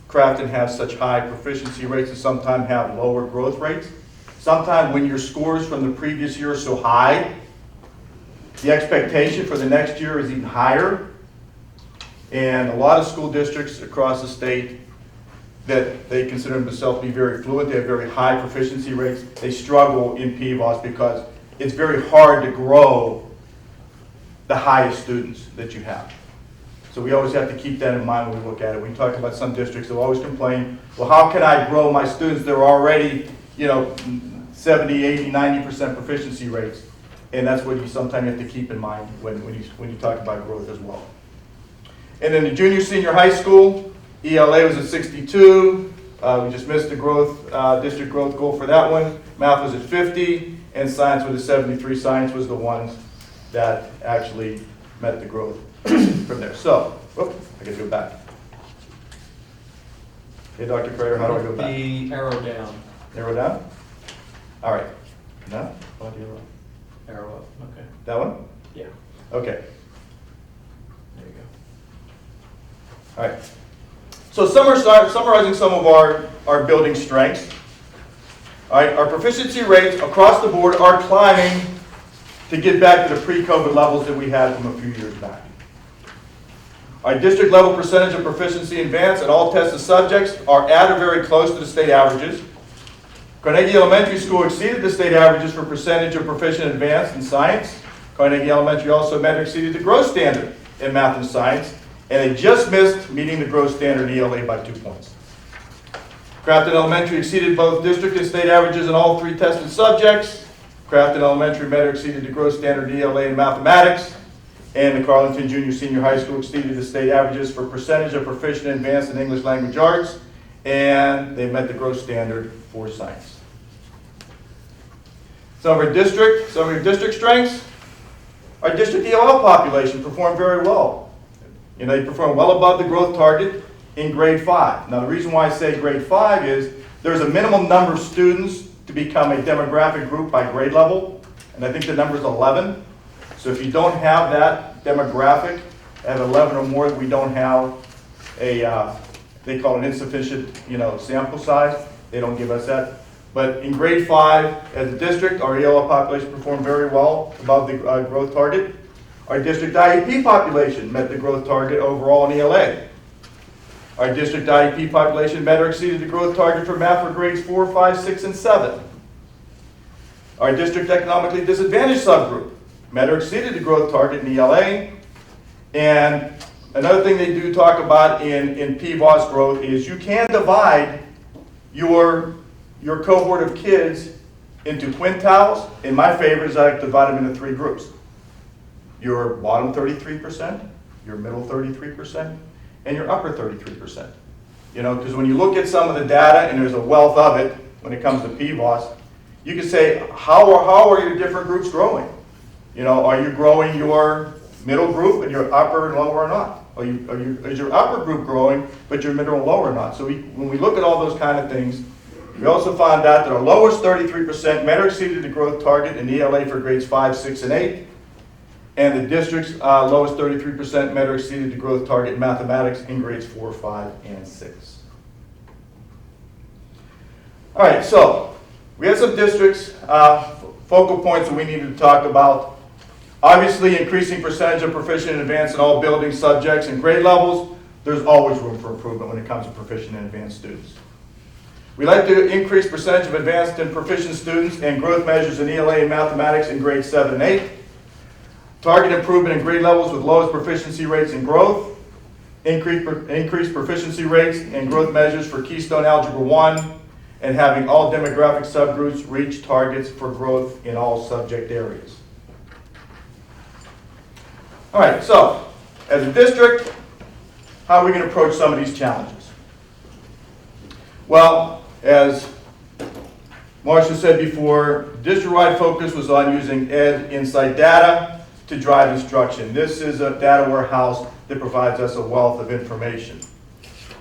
Crafton have such high proficiency rates and sometimes have lower growth rates? Sometimes when your scores from the previous year are so high, the expectation for the next year is even higher. And a lot of school districts across the state that they consider themselves to be very fluent, they have very high proficiency rates, they struggle in PVOS because it's very hard to grow the highest students that you have. So we always have to keep that in mind when we look at it. We talk about some districts that always complain, well, how can I grow my students? They're already, 70, 80, 90% proficiency rates. And that's what you sometimes have to keep in mind when you talk about growth as well. And in the junior, senior high school, ELA was at 62. We just missed the growth, district growth goal for that one. Math was at 50, and science was at 73. Science was the ones that actually met the growth from there. So, whoop, I gotta go back. Hey, Dr. Crater, how do I go back? The arrow down. Arrow down? All right. No? What do you want? Arrow up, okay. That one? Yeah, Okay. there you go. All right. So summarizing some of our building strengths. All right, our proficiency rates across the board are climbing to get back to the pre-COVID levels that we had from a few years back. Our district level percentage of proficiency advanced in all tested subjects are at or very close to the state averages. Carnegie Elementary School exceeded the state averages for percentage of proficient advanced in science. Carnegie Elementary also met or exceeded the growth standard in math and science, and they just missed meeting the growth standard in ELA by 2 points. Crafton Elementary exceeded both district and state averages in all 3 tested subjects. Crafton Elementary met or exceeded the growth standard in ELA in mathematics, and the Carleton Junior Senior High School exceeded the state averages for percentage of proficient and advanced in English language arts, and they met the growth standard for science. Some of our district strengths. Our district ELL population performed very well. You know, they performed well above the growth target in grade 5. Now, the reason why I say grade 5 is there's a minimum number of students to become a demographic group by grade level, and I think the number is 11. So if you don't have that demographic at 11 or more, we don't have a, they call it insufficient, sample size. They don't give us that. But in grade 5, as a district, our ELL population performed very well above the growth target. Our district IEP population met the growth target overall in ELA. Our district IEP population met or exceeded the growth target for math for grades 4, 5, 6, and 7. Our district economically disadvantaged subgroup met or exceeded the growth target in ELA. And another thing they do talk about in PVOS growth is you can divide your cohort of kids into quintiles. And my favorite is I divide them into 3 groups. Your bottom 33%, your middle 33%, and your upper 33%. Because when you look at some of the data, and there's a wealth of it when it comes to PVOS, you can say, how are your different groups growing? Are you growing your middle group and your upper and lower or not? Is your upper group growing, but your middle and lower or not? So when we look at all those kind of things, we also found out that our lowest 33% met or exceeded the growth target in ELA for grades 5, 6, and 8. And the district's lowest 33% met or exceeded the growth target in mathematics in grades 4, 5, and 6. All right, so we had some districts, focal points that we needed to talk about. Obviously, increasing percentage of proficient and advanced in all building subjects and grade levels. There's always room for improvement when it comes to proficient and advanced students. We like to increase percentage of advanced and proficient students and growth measures in ELA and mathematics in grades 7 and 8. Target improvement in grade levels with lowest proficiency rates and growth. Increase proficiency rates and growth measures for Keystone Algebra 1, and having all demographic subgroups reach targets for growth in all subject areas. All right, so as a district, how are we going to approach some of these challenges? Well, as Marcia said before, district-wide focus was on using Ed Insight data to drive instruction. This is a data warehouse that provides us a wealth of information.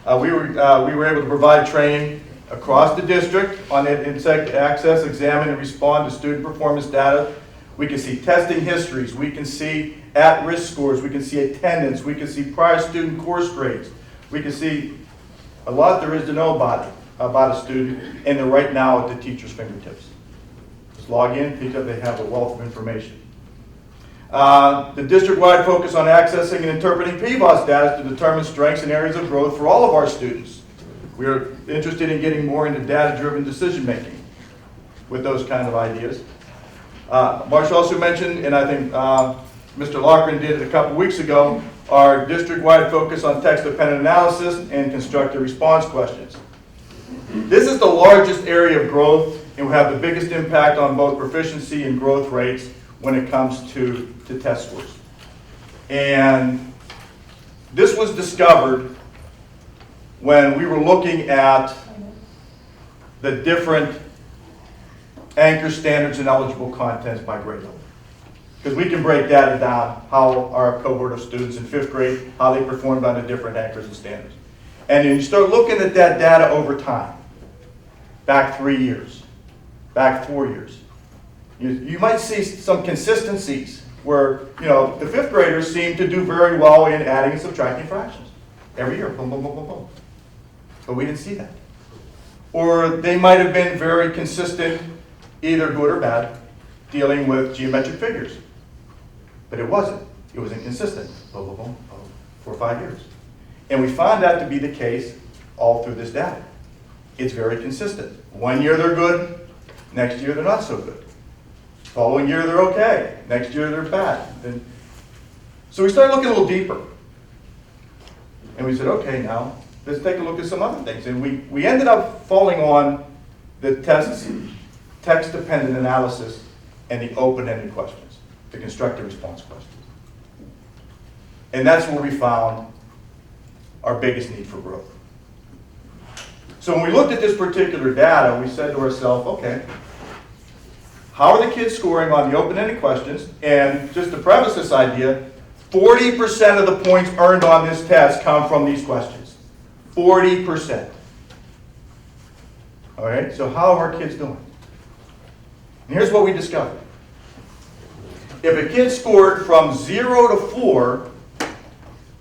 We were able to provide training across the district on Ed Insight to access, examine, and respond to student performance data. We can see testing histories. We can see at-risk scores. We can see attendance. We can see prior student course grades. We can see a lot there is to know about a student, and they're right now at the teacher's fingertips. Just log in, pick up, they have a wealth of information. The district-wide focus on accessing and interpreting PVOS data to determine strengths and areas of growth for all of our students. We are interested in getting more into data-driven decision-making with those kind of ideas. Marcia also mentioned, and I think Mr. Loughran did it a couple weeks ago, our district-wide focus on text-dependent analysis and constructive response questions. This is the largest area of growth and will have the biggest impact on both proficiency and growth rates when it comes to test scores. And this was discovered when we were looking at the different anchor standards and eligible contents by grade level. Because we can break data down, how our cohort of students in 5th grade, how they performed on the different anchors and standards. And then you start looking at that data over time, back 3 years, back 4 years. You might see some consistencies where, you know, the 5th graders seem to do very well in adding and subtracting fractions. Every year, boom, boom, boom, boom, boom. But we didn't see that. Or they might have been very consistent, either good or bad, dealing with geometric figures. But it wasn't. It was inconsistent. Boom, boom, boom, boom, for 5 years. And we found that to be the case all through this data. It's very consistent. 1 year they're good, next year they're not so good. Following year they're okay, next year they're bad. So we started looking a little deeper. And we said, okay, now let's take a look at some other things. And we ended up falling on the text-dependent analysis and the open-ended questions, the constructive response questions. And that's where we found our biggest need for growth. So when we looked at this particular data, we said to ourselves, okay, how are the kids scoring on the open-ended questions? And just to preface this idea, 40% of the points earned on this test come from these questions. 40%. All right, so how are our kids doing? And here's what we discovered. If a kid scored from 0 to 4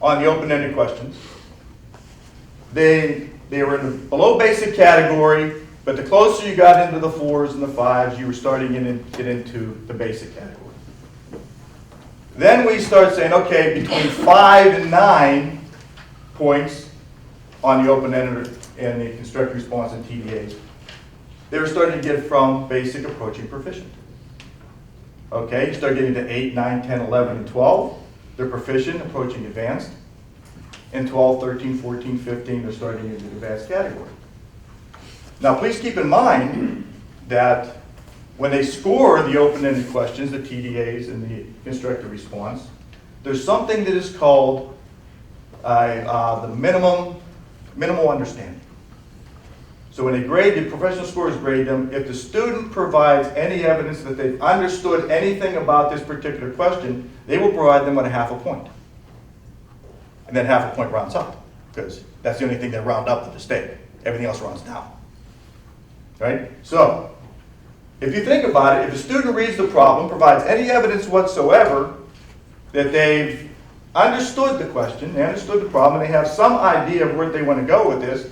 on the open-ended questions, they were in the below basic category, but the closer you got into the 4s and the 5s, you were starting to get into the basic category. Then we start saying, okay, between 5 and 9 points on the open-ended and the constructive response and TDAs, they were starting to get from basic approaching proficient. Okay, you start getting to 8, 9, 10, 11, and 12. They're proficient, approaching advanced. And 12, 13, 14, 15, they're starting into the advanced category. Now, please keep in mind that when they score the open-ended questions, the TDAs and the constructive response, there's something that is called the minimal understanding. So when they grade, the professional scores grade them, if the student provides any evidence that they've understood anything about this particular question, they will provide them with a half a point. And then half a point rounds up, because that's the only thing that round up to the state. Everything else rounds down. Right? So, if you think about it, if a student reads the problem, provides any evidence whatsoever that they've understood the question, they understood the problem, and they have some idea of where they want to go with this,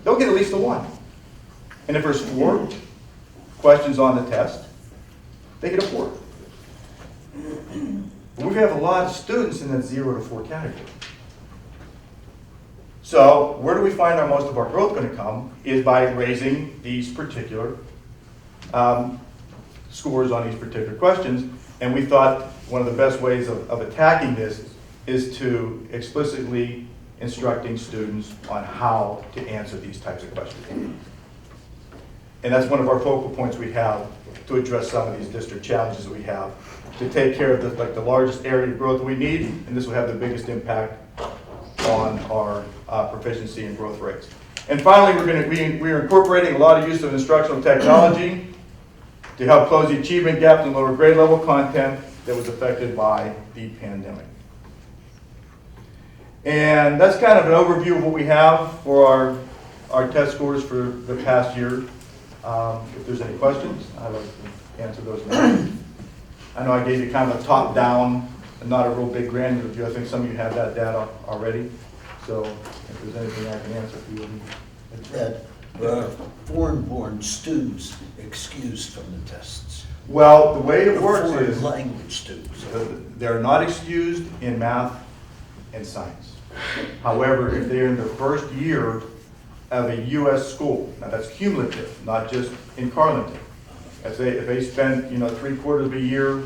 they'll get at least a 1. And if there's 4 questions on the test, they get a 4. But we have a lot of students in that 0 to 4 category. So where do we find most of our growth going to come is by raising these particular scores on these particular questions. And we thought one of the best ways of attacking this is to explicitly instructing students on how to answer these types of questions. And that's one of our focal points we have to address some of these district challenges that we have, to take care of the largest area of growth we need, and this will have the biggest impact on our proficiency and growth rates. And finally, we're incorporating a lot of use of instructional technology to help close the achievement gap in lower grade level content that was affected by the pandemic. And that's kind of an overview of what we have for our test scores for the past year. If there's any questions, I'd like to answer those now. I know I gave you kind of a top-down, not a real big granular view. I think some of you have that data already. So if there's anything I can answer for you. Ed, are foreign-born students excused from the tests? Well, the way it works Foreign is language students. they're not excused in math and science. However, if they're in their first year of a U.S. school, now that's cumulative, not just in Carleton. If they spend 3/4 of a year,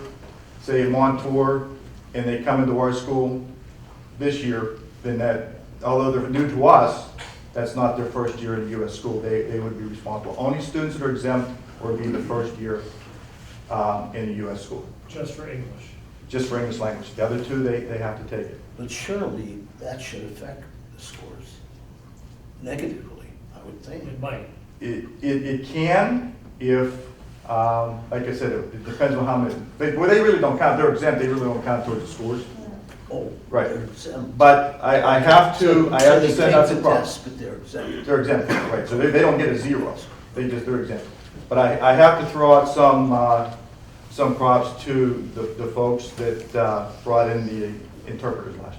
say in Montour, and they come into our school this year, then that, although they're new to us, that's not their first year in a U.S. school. They would be responsible. Only students that are exempt or be the first year in a U.S. school, Just for English. just for English language. The other two, they have to take it. But surely that should affect the scores negatively, I would think. It might. It can if, like I said, it depends on how many, well, they really don't count, they're exempt, they really don't count towards the scores. Oh, Right. they're exempt. But I have to So send out they the take the props. test, but they're exempt. They're exempt, right, so they don't get a zero, they're exempt. But I have to throw out some props to the folks that brought in the interpreters last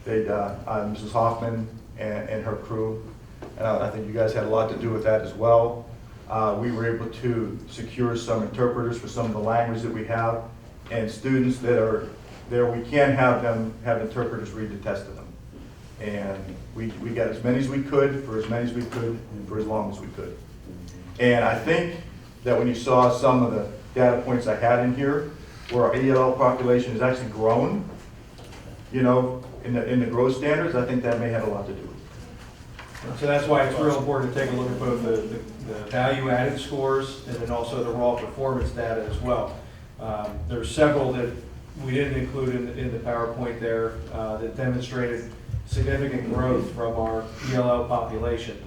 year. Mrs. Hoffman and her crew, and I think you guys had a lot to do with that as well. We were able to secure some interpreters for some of the language that we have, and students that are there, we can have them have interpreters read the test to them. And we got as many as we could, for as many as we could, and for as long as we could. And I think that when you saw some of the data points I had in here, where our ELL population has actually grown, you know, in the growth standards, I think that may have a lot to do with it. So that's why it's real important to take a look at both the value-added scores and then also the raw performance data as well. There's several that we didn't include in the PowerPoint there that demonstrated significant growth from our ELL population,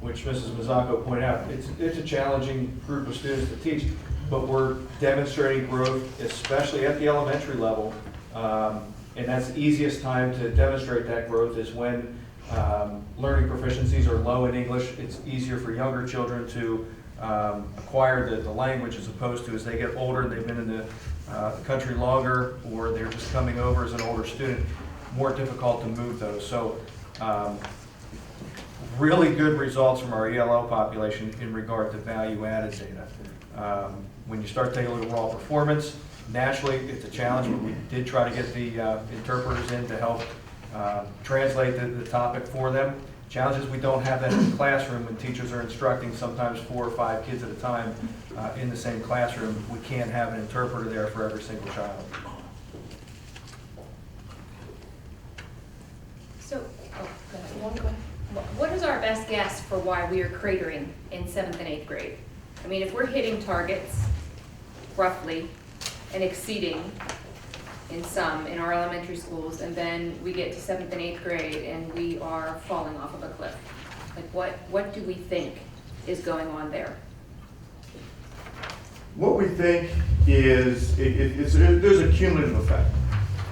which Mrs. Mazzocco pointed out. It's a challenging group of students to teach, but we're demonstrating growth, especially at the elementary level. And that's the easiest time to demonstrate that growth is when learning proficiencies are low in English. It's easier for younger children to acquire the language as opposed to as they get older, they've been in the country longer, or they're just coming over as an older student, more difficult to move those. So really good results from our ELL population in regard to value-added data. When you start taking a look at raw performance, naturally it's a challenge, but we did try to get the interpreters in to help translate the topic for them. Challenge is we don't have that in the classroom when teachers are instructing sometimes 4 or 5 kids at a time in the same classroom. We can't have an interpreter there for every single child. So, go ahead. What is our best guess for why we are cratering in 7th and 8th grade? I mean, if we're hitting targets roughly and exceeding in some in our elementary schools, and then we get to 7th and 8th grade and we are falling off of a cliff, like what do we think is going on there? What we think is there's a cumulative effect.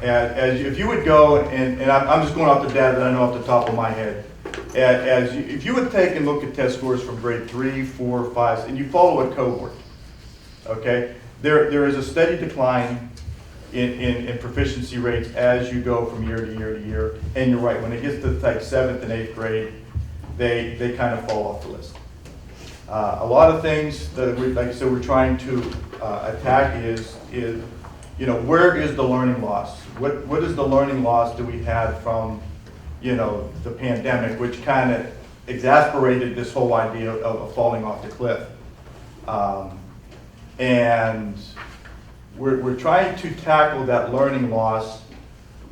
If you would go, and I'm just going off the data that I know off the top of my head, if you would take and look at test scores from grade 3, 4, 5, and you follow a cohort, okay, there is a steady decline in proficiency rates as you go from year to year to year. And you're right, when it gets to like 7th and 8th grade, they kind of fall off the list. A lot of things that we, like I said, we're trying to attack is you know, where is the learning loss? What is the learning loss that we had from, you know, the pandemic, which kind of exasperated this whole idea of falling off the cliff. And we're trying to tackle that learning loss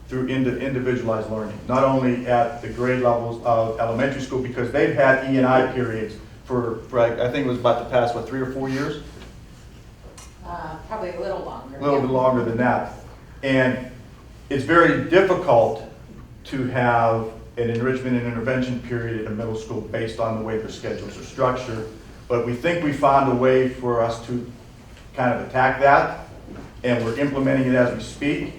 through individualized learning, not only at the grade levels of elementary school, because they've had E&I periods for I think it was about the past, 3 or 4 years? Probably a little longer. A little bit longer than that. And it's very difficult to have an enrichment and intervention period in a middle school based on the way their schedules are structured. But we think we found a way for us to kind of attack that, and we're implementing it as we speak,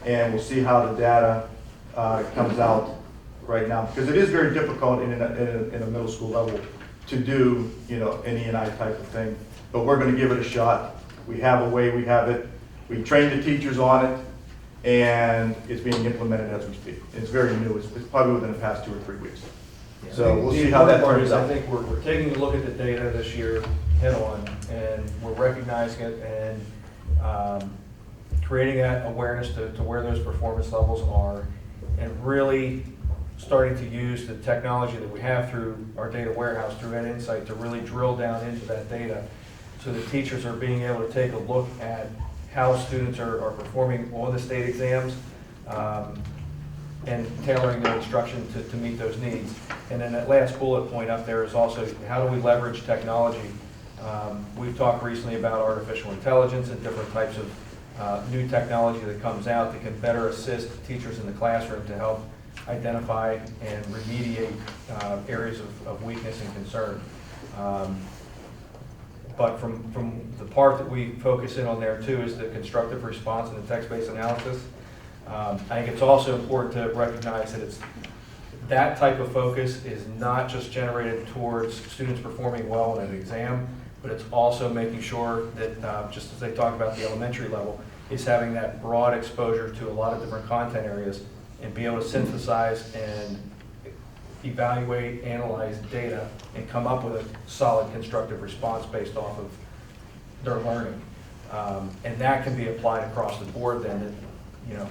and we'll see how the data comes out right now. Because it is very difficult in a middle school level to do, you know, an E&I type of thing. But we're going to give it a shot. We have a way, we have it. We trained the teachers on it, and it's being implemented as we speak. It's very new. It's probably within the past 2 or 3 weeks. So we'll see how that turns out. I think we're taking a look at the data this year head on, and we're recognizing it and creating that awareness to where those performance levels are, and really starting to use the technology that we have through our data warehouse, through EdInsight, to really drill down into that data. So the teachers are being able to take a look at how students are performing on the state exams, and tailoring their instruction to meet those needs. And then that last bullet point up there is also how do we leverage technology We've talked recently about artificial intelligence and different types of new technology that comes out that can better assist teachers in the classroom to help identify and remediate areas of weakness and concern. But from the part that we focus in on there too is the constructive response and the text-based analysis. I think it's also important to recognize that that type of focus is not just generated towards students performing well in an exam, but it's also making sure that, just as they talk about the elementary level, is having that broad exposure to a lot of different content areas and be able to synthesize and evaluate, analyze data, and come up with a solid constructive response based off of their learning. And that can be applied across the board then. That,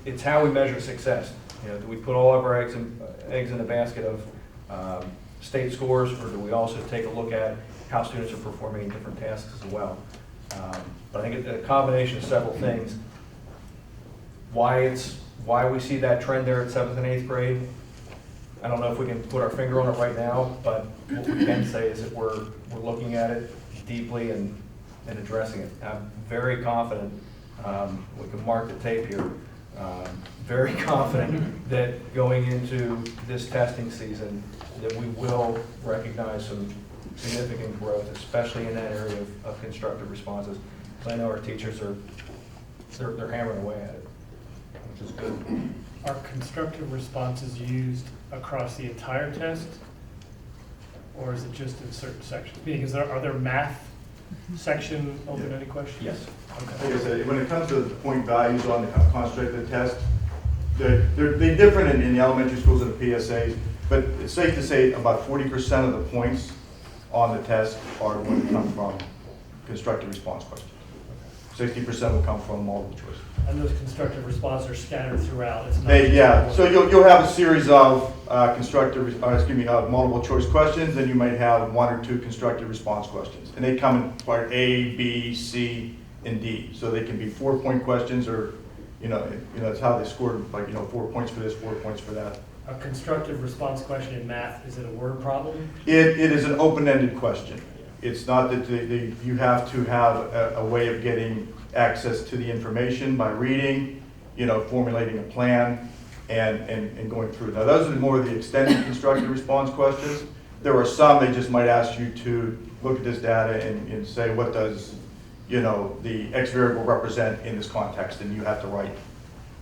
it's how we measure success. Do we put all of our eggs in the basket of state scores, or do we also take a look at how students are performing in different tasks as well? But I think it's a combination of several things. Why we see that trend there at 7th and 8th grade, I don't know if we can put our finger on it right now, but what we can say is that we're looking at it deeply and addressing it. I'm very confident, we can mark the tape here, very confident that going into this testing season that we will recognize some significant growth, especially in that area of constructive responses. Because I know our teachers they're hammering away at it, which is good. Are constructive responses used across the entire test, or is it just in certain sections? Because are there math section open-ended questions? Yes. Like I said, when it comes to the point values on the construct of the test, they're different in the elementary schools and the PSAs, but it's safe to say about 40% of the points on the test are going to come from constructive response questions. 60% will come from multiple choice. And those constructive responses are scattered throughout. It's not So you'll have a series of multiple choice questions, then you might have 1 or 2 constructive response questions. And they come in part A, B, C, and D. So they can be 4-point questions, or that's how they scored, 4 points for this, 4 points for that. A constructive response question in math, is it a word problem? It is an open-ended question. It's not that you have to have a way of getting access to the information by reading, formulating a plan, and going through. Now, those are more of the extended constructive response questions. There are some they just might ask you to look at this data and say, what does, the X variable represent in this context, and you have to write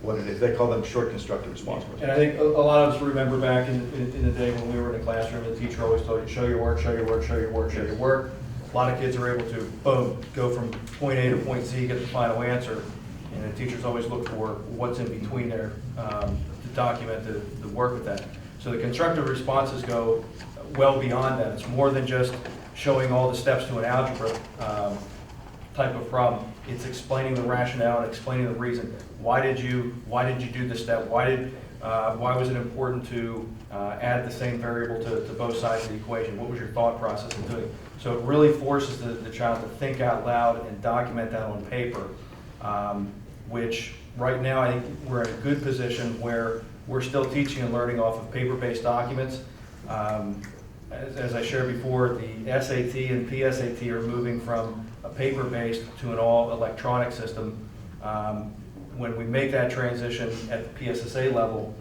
what it is. They call them short constructive response questions. And I think a lot of us remember back in the day when we were in the classroom, the teacher always told you, show your work, show your work, show your work, show your work. A lot of kids are able to, boom, go from point A to point Z, get the final answer. And the teachers always look for what's in between there to document the work with that. So the constructive responses go well beyond that. It's more than just showing all the steps to an algebra type of problem. It's explaining the rationale and explaining the reason. Why did you do this step? Why was it important to add the same variable to both sides of the equation? What was your thought process in doing it? So it really forces the child to think out loud and document that on paper, which right now I think we're in a good position where we're still teaching and learning off of paper-based documents. As I shared before, the SAT and PSAT are moving from a paper-based to an all-electronic system. When we make that transition at the PSSA level,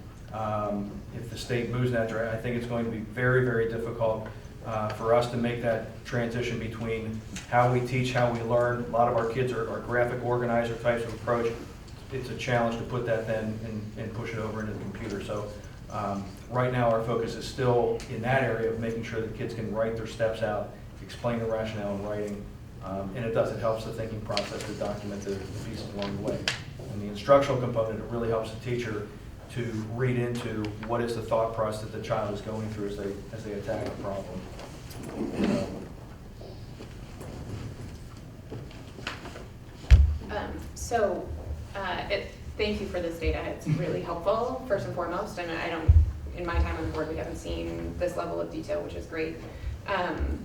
if the state moves in that direction, I think it's going to be very, very difficult for us to make that transition between how we teach, how we learn. A lot of our kids are graphic organizer types of approach. It's a challenge to put that then and push it over into the computer. So right now our focus is still in that area of making sure that kids can write their steps out, explain the rationale in writing, and it helps the thinking process to document the pieces along the way. And the instructional component, it really helps the teacher to read into what is the thought process that the child is going through as they attack the problem. Thank you for this data. It's really helpful, first and foremost, and in my time on the board, we haven't seen this level of detail, which is great. And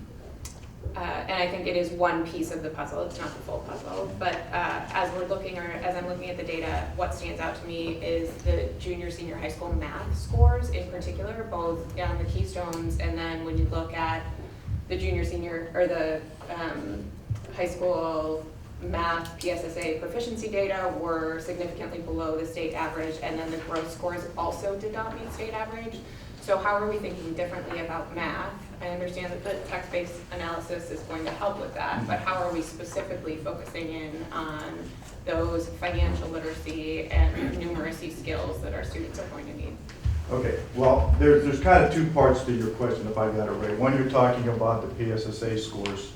I think it is one piece of the puzzle. It's not the full puzzle, but as I'm looking at the data, what stands out to me is the junior, senior high school math scores in particular, both on the Keystones, and then when you look at the junior, senior, or the high school math PSSA proficiency data were significantly below the state average, and then the growth scores also did not meet state average. So how are we thinking differently about math? I understand that the text-based analysis is going to help with that, but how are we specifically focusing in on those financial literacy and numeracy skills that our students are going to need? Okay, well, there's kind of two parts to your question, if I got it right. One, you're talking about the PSSA scores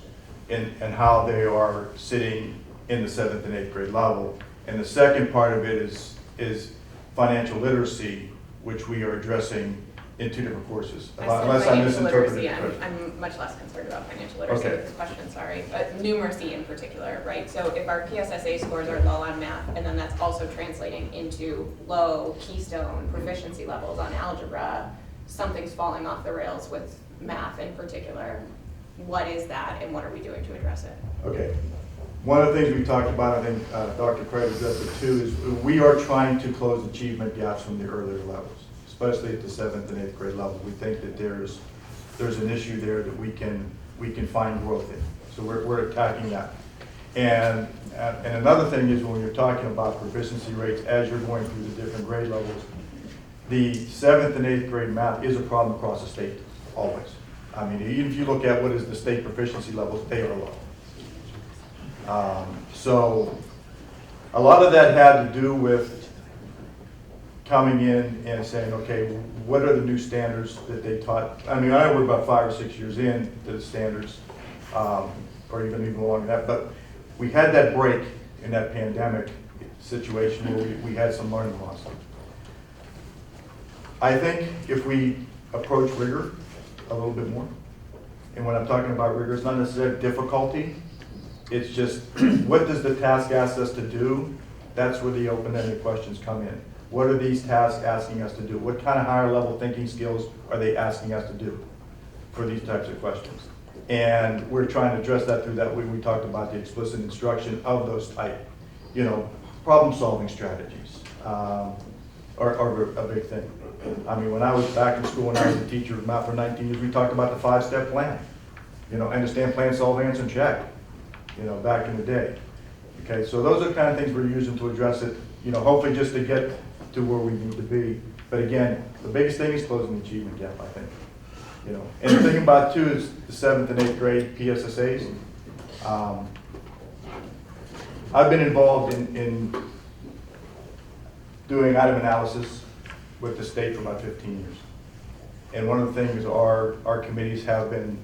and how they are sitting in the 7th and 8th grade level. And the second part of it is financial literacy, which we are addressing in 2 different courses. Unless I misinterpreted the question. I'm much less concerned about financial literacy Okay. with this question, sorry, but numeracy in particular, right? So if our PSSA scores are low on math, and then that's also translating into low Keystone proficiency levels on algebra, something's falling off the rails with math in particular. What is that, and what are we doing to address it? Okay. One of the things we talked about, I think Dr. Craig addressed it too, is we are trying to close achievement gaps from the earlier levels, especially at the 7th and 8th grade level. We think that there's an issue there that we can find growth in. So we're attacking that. And another thing is when you're talking about proficiency rates as you're going through the different grade levels, the 7th and 8th grade math is a problem across the state, always. I mean, even if you look at what is the state proficiency levels, they are low. So a lot of that had to do with coming in and saying, okay, what are the new standards that they taught? I mean, I know we're about 5 or 6 years in to the standards, or even longer than that, but we had that break in that pandemic situation where we had some learning loss. I think if we approach rigor a little bit more, and when I'm talking about rigor, it's not necessarily difficulty, it's just what does the task ask us to do? That's where the open-ended questions come in. What are these tasks asking us to do? What kind of higher level thinking skills are they asking us to do for these types of questions? And we're trying to address that through that. We talked about the explicit instruction of those type, problem solving strategies are a big thing. I mean, when I was back in school and I was a teacher of math for 19 years, we talked about the 5-step plan. Understand, plan, solve, answer, and check, back in the day. Okay, so those are the kind of things we're using to address it, hopefully just to get to where we need to be. But again, the biggest thing is closing the achievement gap, I think. And the thing about too is the 7th and 8th grade PSSAs. I've been involved in doing item analysis with the state for about 15 years. And one of the things our committees have been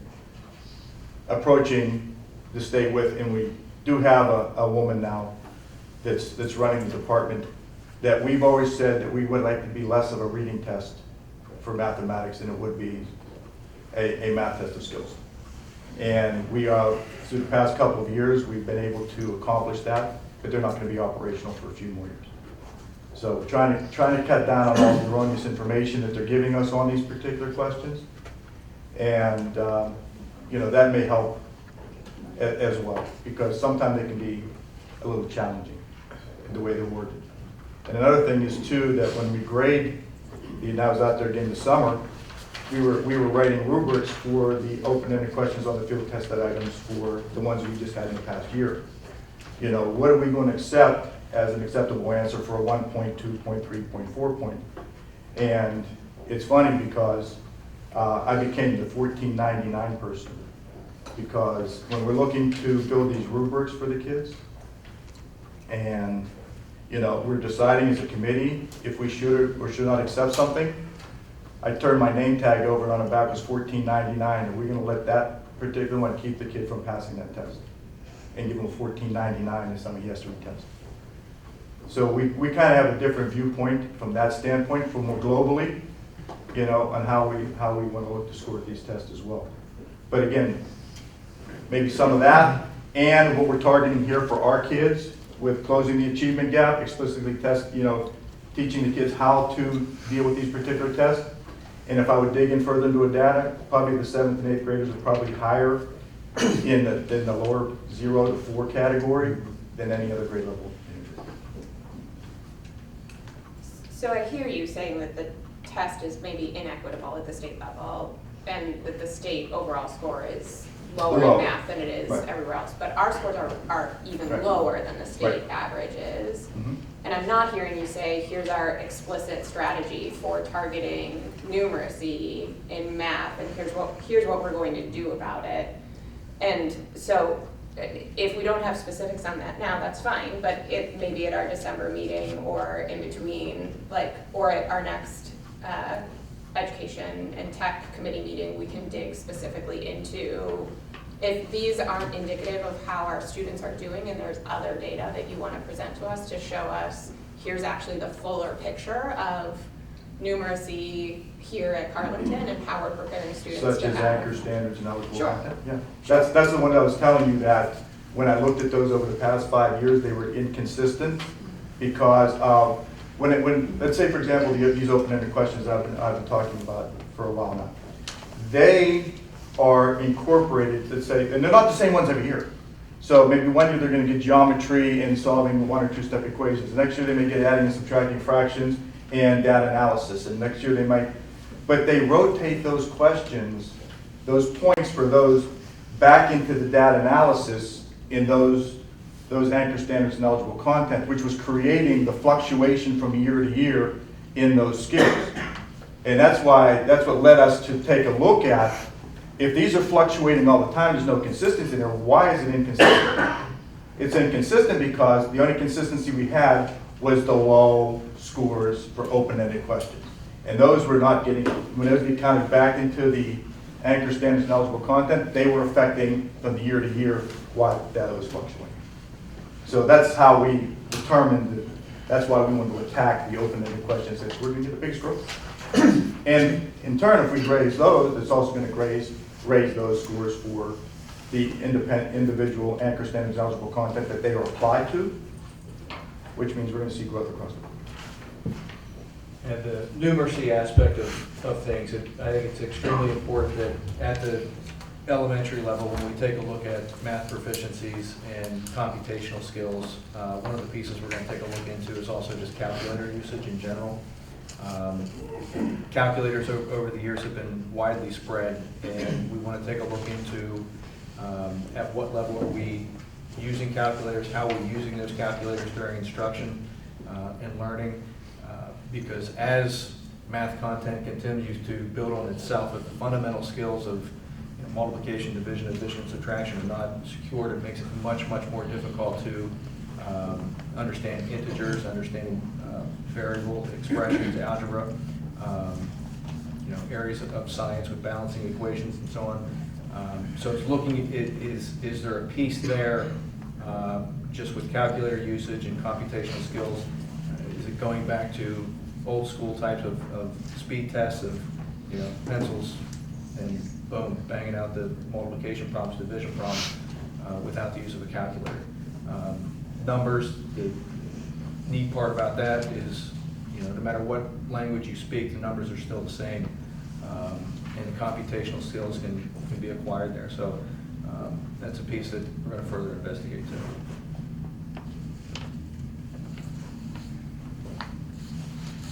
approaching the state with, and we do have a woman now that's running the department, that we've always said that we would like to be less of a reading test for mathematics than it would be a math test of skills. And we are, through the past couple of years, we've been able to accomplish that, but they're not going to be operational for a few more years. So trying to cut down on all the erroneous information that they're giving us on these particular questions. And that may help as well, because sometimes they can be a little challenging in the way they're worded. And another thing is too, that when we grade, and I was out there again this summer, we were writing rubrics for the open-ended questions on the field tested items for the ones we just had in the past year. What are we going to accept as an acceptable answer for a 1.2, 0.3, 0.4 point? And it's funny because I became the 1499 person, because when we're looking to build these rubrics for the kids, and we're deciding as a committee if we should or should not accept something, I turn my name tag over and on the back was 1499. Are we going to let that particular one keep the kid from passing that test and give them a 1499 as something he has to retest? So we kind of have a different viewpoint from that standpoint, from more globally, on how we want to look to score these tests as well. But again, maybe some of that, and what we're targeting here for our kids with closing the achievement gap, explicitly teaching the kids how to deal with these particular tests. And if I would dig in further into the data, probably the 7th and 8th graders are probably higher in the lower 0 to 4 category than any other grade level. So I hear you saying that the test is maybe inequitable at the state level, and that the state overall score is lower Low. in math than it is Right. everywhere else, but our scores are even Right. lower than the state Right. average is. Mhm. And I'm not hearing you say, here's our explicit strategy for targeting numeracy in math, and here's what we're going to do about it. And so, if we don't have specifics on that now, that's fine, but it maybe at our December meeting or in between, like, or at our next education and tech committee meeting, we can dig specifically into if these aren't indicative of how our students are doing and there's other data that you want to present to us to show us, here's actually the fuller picture of numeracy here at Carleton and how we're preparing students Such to as have. anchor standards and eligible Sure. content? Yeah, that's the one I was telling you that when I looked at those over the past 5 years, they were inconsistent because when let's say for example these open-ended questions I've been talking about for a while now, they are incorporated, let's say, and they're not the same ones every year. So maybe one year they're going to get geometry and solving 1 or 2 step equations. The next year they may get adding and subtracting fractions and data analysis. And next year they might, but they rotate those questions, those points for those back into the data analysis in those anchor standards and eligible content, which was creating the fluctuation from year to year in those skills. And that's what led us to take a look at, if these are fluctuating all the time, there's no consistency there, why is it inconsistent? It's inconsistent because the only consistency we had was the low scores for open-ended questions. And those were not getting, when those get counted back into the anchor standards and eligible content, they were affecting from the year to year why data was fluctuating. So that's how we determined that, that's why we wanted to attack the open-ended questions, that we're going to get the biggest growth. And in turn, if we raise those, it's also going to raise those scores for the individual anchor standards eligible content that they are applied to, which means we're going to see growth across the board. And the numeracy aspect of things, I think it's extremely important that at the elementary level, when we take a look at math proficiencies and computational skills, one of the pieces we're going to take a look into is also just calculator usage in general. Calculators over the years have been widely spread, and we want to take a look into at what level are we using calculators, how we're using those calculators during instruction and learning, because as math content continues to build on itself, if the fundamental skills of multiplication, division, addition, and subtraction are not secured, it makes it much, much more difficult to understand integers, understanding variable expressions, algebra, areas of science with balancing equations and so on. So it's looking at, is there a piece there just with calculator usage and computational skills? Is it going back to old school types of speed tests of pencils and boom, banging out the multiplication problems, division problems without the use of a calculator? Numbers, the neat part about that is, no matter what language you speak, the numbers are still the same, and the computational skills can be acquired there. So that's a piece that we're going to further investigate too.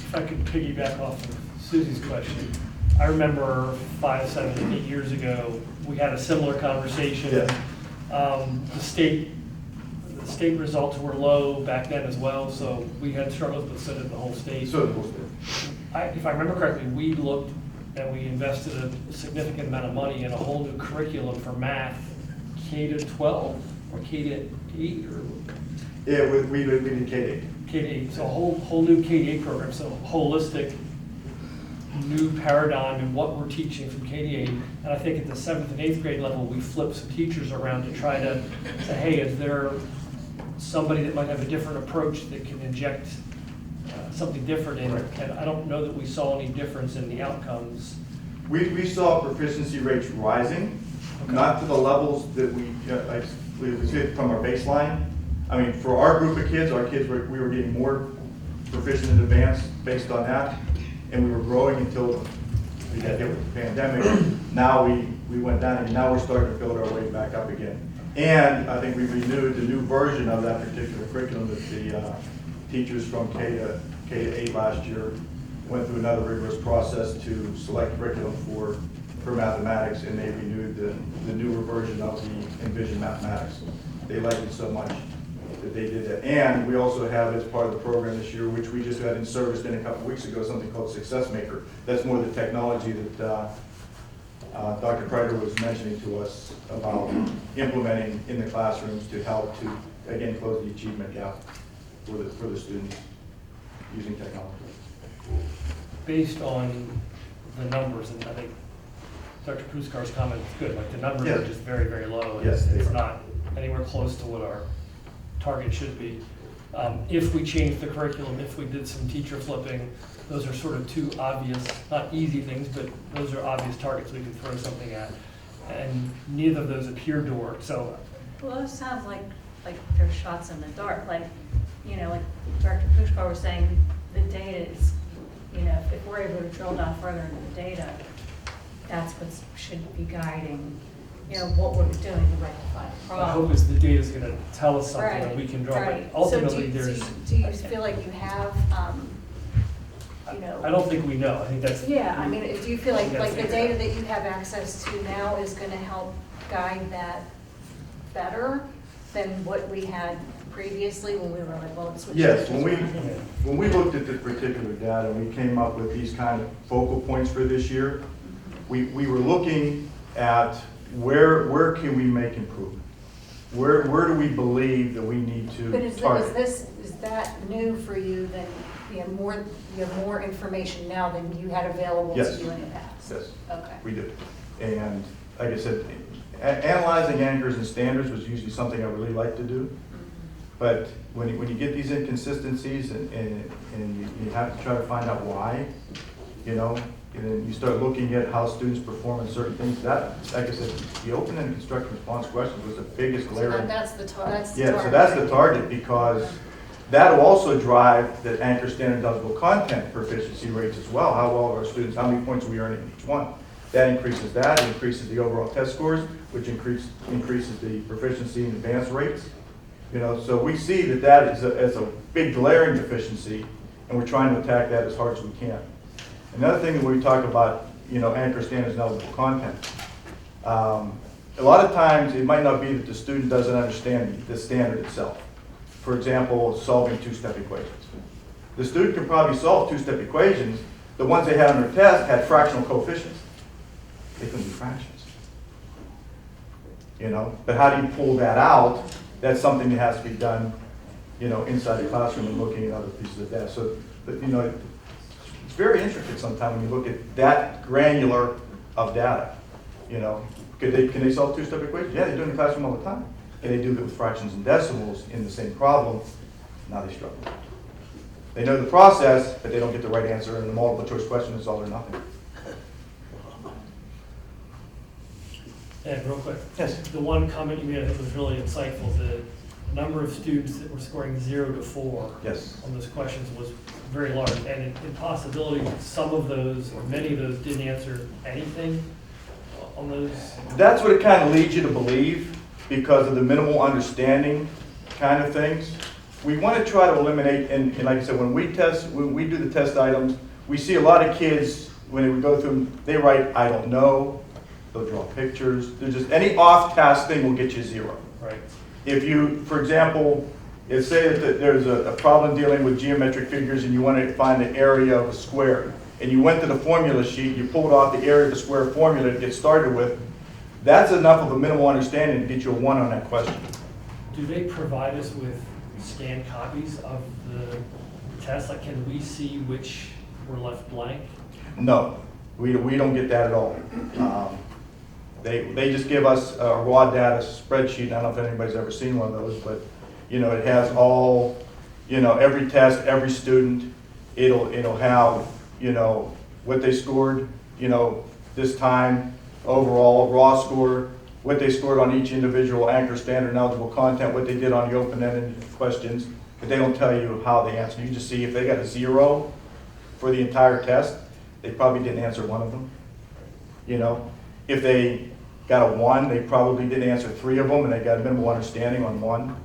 If I could piggyback off of Susie's question, I remember 5, 7, 8 years ago, we had a similar conversation. Yeah. The state results were low back then as well, so we had struggles, but so did the whole state. So the whole state. If I remember correctly, we looked and we invested a significant amount of money in a whole new curriculum for math, K-12 or K-8 or? Yeah, we did K-8. K-8, so a whole new K-8 program, so holistic new paradigm in what we're teaching from K-8. And I think at the 7th and 8th grade level, we flipped some teachers around to try to say, hey, is there somebody that might have a different approach that can inject something different in it? And I don't know that we saw any difference in the outcomes. We saw proficiency rates rising, not to the levels that we see it from our baseline. I mean, for our group of kids, we were getting more proficient in advanced based on that, and we were growing until we got hit with the pandemic. Now we went down, and now we're starting to build our way back up again. And I think we renewed the new version of that particular curriculum that the teachers from K to 8 last year went through another rigorous process to select curriculum for for mathematics, and they renewed the newer version of the Envision Mathematics. They liked it so much that they did that. And we also have, as part of the program this year, which we just got in service in a couple weeks ago, something called Success Maker. That's more the technology that Dr. Kreider was mentioning to us about implementing in the classrooms to help to, again, close the achievement gap for the students using technology. Based on the numbers, and I think Dr. Puskar's comment is good, like the numbers Yes. are just very, very low. and Yes, they It's are. not anywhere close to what our target should be. If we changed the curriculum, if we did some teacher flipping, those are sort of two obvious, not easy things, but those are obvious targets we can throw something at. And neither of those appear to work, so Well, it sounds like there's shots in the dark, like Dr. Pushkar was saying, the data is, if we're able to drill down further into the data, that's what should be guiding, what we're doing to rectify the my hope problem. is the data's gonna tell us something that Right, we can draw, but right. ultimately So there's, do you feel like you have, I don't think we know, I think that's. Yeah, I mean, do you feel like, We gotta the figure it data out. that you have access to now is gonna help guide that better than what we had previously when we were like, well, let's switch. Yes, switches around? when we looked at this particular data, we came up with these kind of focal points for this year. We were looking at where can we make improvement? Where do we believe that we need to But is target? that new for you then, you have more information now than you had available to Yes. you in the past? Yes, Okay. we do. And like I said, analyzing anchors and standards was usually something I really like to do. But when you get these inconsistencies and you have to try to find out why, and then you start looking at how students perform in certain things, that, like I said, the open and constructive response questions was the biggest So glaring. that's the target. Yeah, so that's the target, because that'll also drive the anchor standard eligible content proficiency rates as well. How well are our students, how many points are we earning in each one? That increases that, it increases the overall test scores, which increases the proficiency and advance rates. So we see that is a big glaring deficiency, and we're trying to attack that as hard as we can. Another thing that we talk about, anchor standards and eligible content. A lot of times, it might not be that the student doesn't understand the standard itself. For example, solving two-step equations. The student can probably solve two-step equations. The ones they had on their test had fractional coefficients. They couldn't do fractions. But how do you pull that out? That's something that has to be done, inside the classroom and looking at other pieces of data. So, it's very intricate sometimes when you look at that granular of data. Can they solve two-step equations? Yeah, they do it in the classroom all the time. Can they do it with fractions and decimals in the same problem? Now they struggle. They know the process, but they don't get the right answer, and the multiple choice question is all or nothing. Ed, real quick. Yes. The one comment you made, I think, was really insightful. The number of students that were scoring 0 to 4 Yes. on those questions was very large. And in possibility, some of those, or many of those, didn't answer anything on those. That's what it kind of leads you to believe, because of the minimal understanding kind of things. We want to try to eliminate, and like I said, when we do the test items, we see a lot of kids, when we go through them, they write, I don't know, they'll draw pictures, they're just, any off-task thing will get you 0. Right. If you, for example, say that there's a problem dealing with geometric figures and you want to find the area of a square, and you went to the formula sheet, you pulled off the area of the square formula to get started with, that's enough of a minimal understanding to get you a 1 on that question. Do they provide us with scanned copies of the test? Like, can we see which were left blank? No, we don't get that at all. They just give us a raw data spreadsheet. I don't know if anybody's ever seen one of those, but it has all, every test, every student. It'll have, what they scored, this time, overall, raw score, what they scored on each individual anchor standard and eligible content, what they did on the open-ended questions, but they don't tell you how they answered. You just see if they got a 0 for the entire test, they probably didn't answer one of them. If they got a 1, they probably didn't answer 3 of them, and they got a minimal understanding on 1.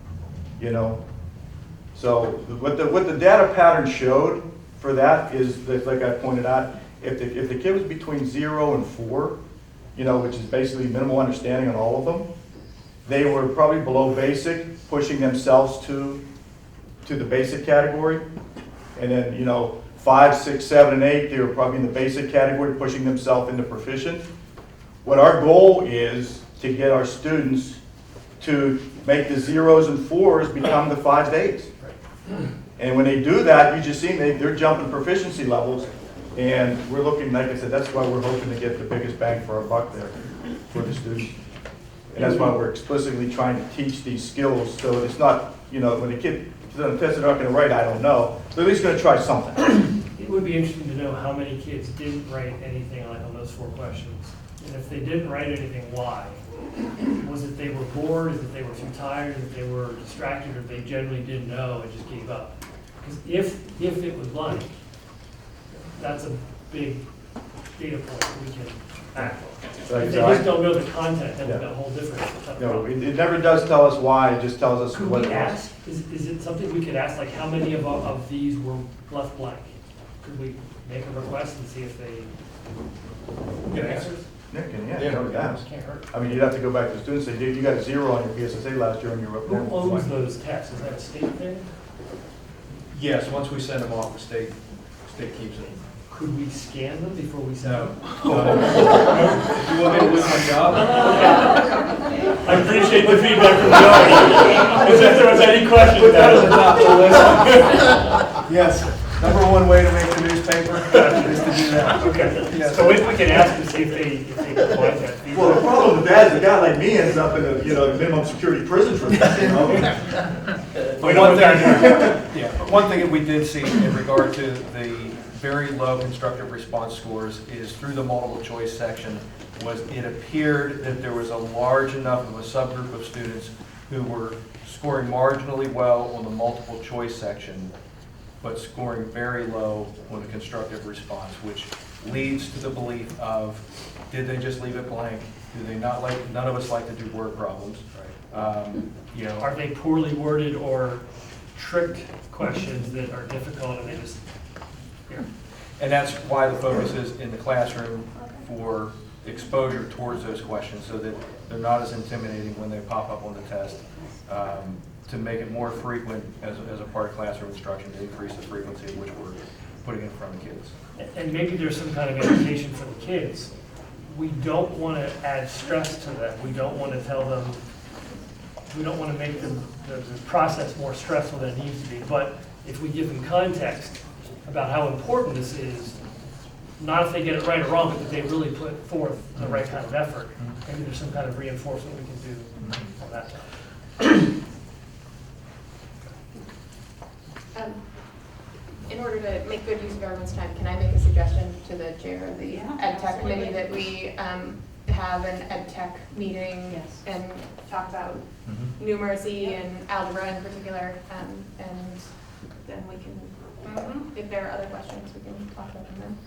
So what the data pattern showed for that is that, like I pointed out, if the kid was between 0 and 4, which is basically minimal understanding on all of them. They were probably below basic, pushing themselves to the basic category. And then, 5, 6, 7, and 8, they were probably in the basic category, pushing themselves into proficient. What our goal is to get our students to make the 0s and 4s become the 5s, 8s. And when they do that, you just see they're jumping proficiency levels. And we're looking, like I said, that's why we're hoping to get the biggest bang for our buck there for the students. And that's why we're explicitly trying to teach these skills, so it's not, when a kid is on a test they're not going to write, I don't know, they're at least going to try something. It would be interesting to know how many kids didn't write anything on those 4 questions. And if they didn't write anything, why? Was it they were bored, is it they were too tired, is it they were distracted, or they generally didn't know and just gave up? Because if it was blank, that's a big data point that we can act on. Like, If they just don't know the content, then Yeah. we've got a whole different type of No, problem. it never does tell us why, it just tells us Could what we it was. ask, is it something we could ask, like how many of these were left blank? Could we make a request and see if they get answers? Nick, yeah, no doubt. Can't hurt. I mean, you'd have to go back to the students and say, you got a 0 on your PSSA last year and you're up there. Who owns those tests? Is that a state thing? Yes, once we send them off, the state keeps it. Could we scan them before we send them? You want me to lose my job? I appreciate the feedback from the audience. As if there was any question. Put that at the top of the list. Yes, #1 way to make the newspaper is to do that. Okay, Yes. so if we can ask to see if they provide that feedback. Well, the problem with that is a guy like me ends up in a, minimum security prison for that, We know what that is. Yeah, but one thing that we did see in regard to the very low constructive response scores is through the multiple choice section was it appeared that there was a large enough of a subgroup of students who were scoring marginally well on the multiple choice section, but scoring very low on the constructive response, which leads to the belief of, did they just leave it blank? Do they not like, none of us like to do word problems. Are they poorly worded or tricked questions that are difficult and they just, And that's why the focus is in the classroom for exposure towards those questions, so that they're not as intimidating when they pop up on the test, to make it more frequent as a part of classroom instruction, to increase the frequency at which we're putting it in front of kids. and maybe there's some kind of education for the kids. We don't want to add stress to them. We don't want to tell them, we don't want to make the process more stressful than it needs to be. But if we give them context about how important this is, not if they get it right or wrong, but that they really put forth the right kind of effort, maybe there's some kind of reinforcement we can do on that side. In order to make good use of everyone's time, can I make a suggestion to the chair of the Ed Tech committee that we have an Ed Tech meeting and talk about numeracy and algebra in particular, and then we can, if there are other questions, we can talk about them then.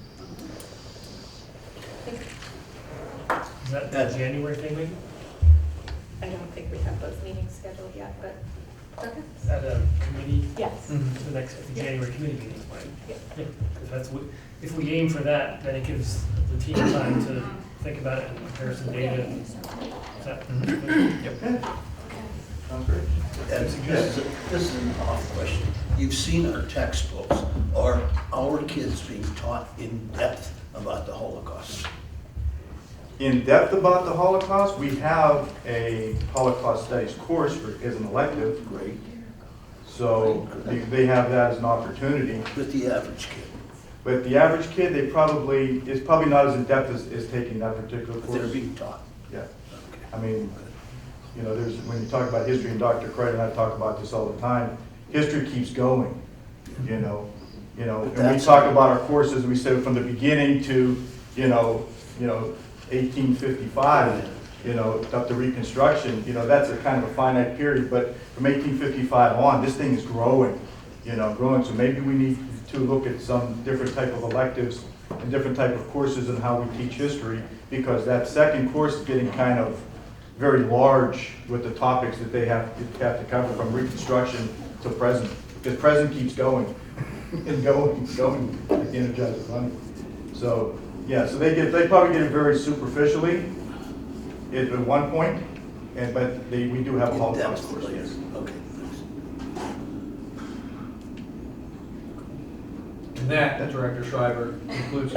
Is that a January thing, maybe? I don't think we have those meetings scheduled yet, but okay. At a committee? Yes. The next, the January committee meeting, right? Yeah. If that's what, if we aim for that, then it gives the team time to think about it and compare some data. Is that? Yep. Sounds great. And this is an off question. You've seen our textbooks. Are our kids being taught in depth about the Holocaust? In depth about the Holocaust, we have a Holocaust Studies course as an elective. Great. So they have that as an opportunity. With the average kid? But the average kid, it's probably not as in depth as taking that particular But they're course. being taught? Yeah. I mean, when you talk about history, and Dr. Craig and I talk about this all the time, history keeps going, and we talk about our courses, we say from the beginning to, 1855, up to Reconstruction, that's a kind of a finite period, but from 1855 on, this thing is growing, growing, so maybe we need to look at some different type of electives and different type of courses and how we teach history, because that second course is getting kind of very large with the topics that they have to cover from Reconstruction to present, because present keeps going and going, like the Energizer Bunny. So Yeah, so they probably get it very superficially at one point, but we do have a Holocaust course, yes. Okay, thanks. And that, Director Schreiber, includes.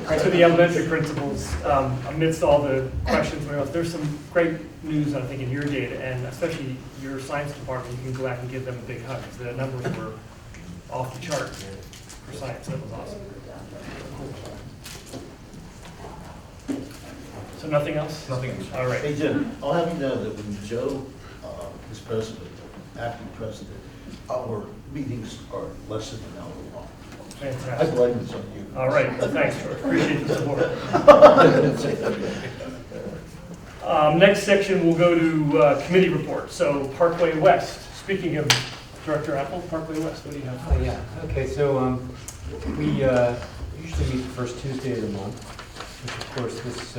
Right, so the elementary principals, amidst all the questions, there's some great news, I think, in your data, and especially your science department. You can go out and give them a big hug, because the numbers were off the chart for science. That was awesome. So nothing else? Nothing else. All right. Hey, Jim, I'll have you know that when Joe is president, acting president, our meetings are less than an hour long. I Fantastic. blame this on you. All right, thanks, George. Appreciate the support. Next section, we'll go to committee reports. So Parkway West. Speaking of Director Apple, Parkway West, what do you have? Oh, yeah, okay, so we usually meet the first Tuesday of the month, which of course this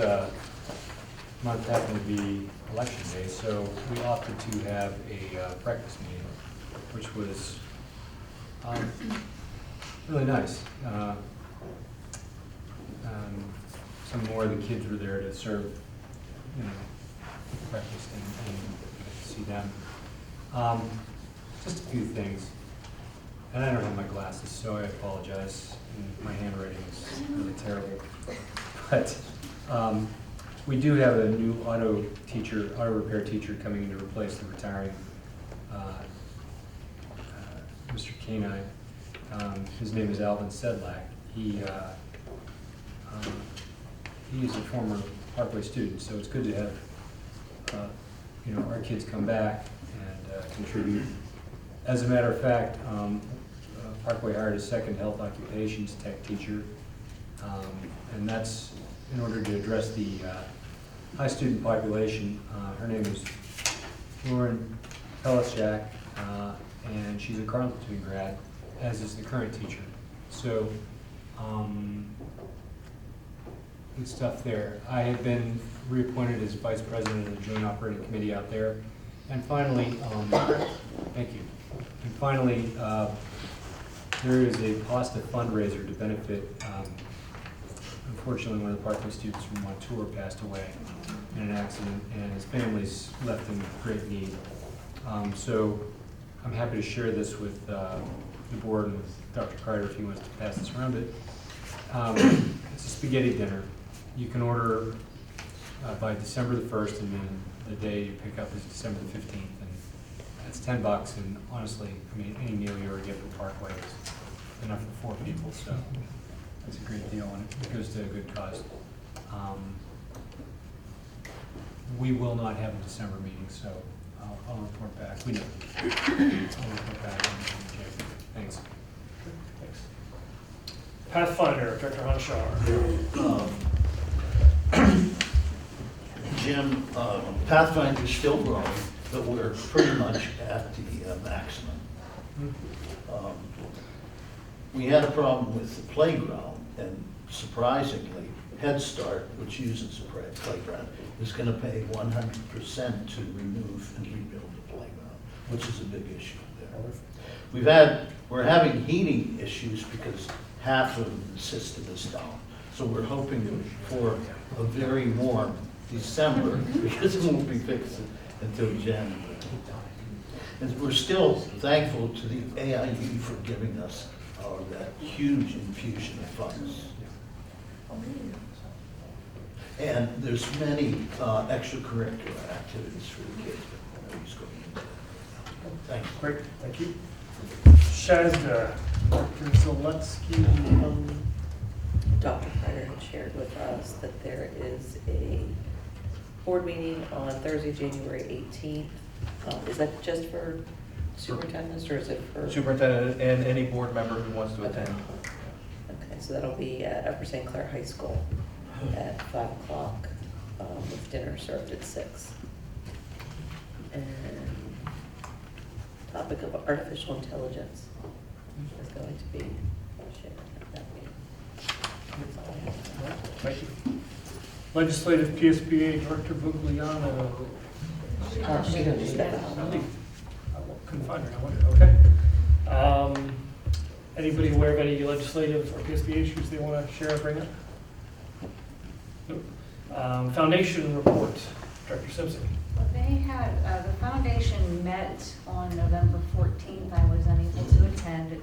month happened to be election day, so we opted to have a breakfast meeting, which was really nice. Some more of the kids were there to serve, breakfast and see them. Just a few things. And I don't have my glasses, so I apologize. And my handwriting is really terrible. But we do have a new auto repair teacher coming in to replace the retiring Mr. Canine. His name is Alvin Sedlak. He is a former Parkway student, so it's good to have our kids come back and contribute. As a matter of fact, Parkway hired a second health occupations tech teacher, and that's in order to address the high student population. Her name is Lauren Pelischak, and she's a Carleton grad, as is the current teacher. So, good stuff there. I have been reappointed as vice president of the Joint Operating Committee out there. And finally, thank you. And finally, there is a pasta fundraiser to benefit, unfortunately, one of the Parkway students from Montour passed away in an accident, and his family's left in great need. So I'm happy to share this with the board and with Dr. Carter if he wants to pass this around. It's a spaghetti dinner. You can order by December the 1st, and then the day you pick up is December the 15th. And it's $10, and honestly, I mean, any meal you ever get from Parkway is enough for 4 people, so that's a great deal, and it goes to a good cause. We will not have a December meeting, so I'll report back. We know. I'll report back in January. Thanks. Thanks. Pathfinder, Director Hanshar. Jim, Pathfinder's still growing, but we're pretty much at the maximum. We had a problem with the playground, and surprisingly, Head Start, which uses the playground, is going to pay 100% to remove and rebuild the playground, which is a big issue there. We're having heating issues because half of the system is down. So we're hoping for a very warm December because it won't be fixed until January. And we're still thankful to the AIU for giving us that huge infusion of funds. And there's many extracurricular activities for the kids. But nobody's going into that. Thanks. Great, thank you. Shazda, Dr. Zaleski. Dr. Carter had shared with us that there is a board meeting on Thursday, January 18th. Is that just for superintendents, or is it for? Superintendent and any board member who wants to attend. Okay, so that'll be at Upper St. Clair High School at 5 o'clock, with dinner served at 6. And topic of artificial intelligence is going to be shared at that meeting. That's all I have. Thank you. Legislative PSBA Director Bugliano. She didn't do that. I couldn't find her, I wondered, okay. Anybody aware of any legislative or PSB issues they want to share or bring up? Nope. Foundation report, Director Simpson. Well, they had, the foundation met on November 14th. I was unable to attend. It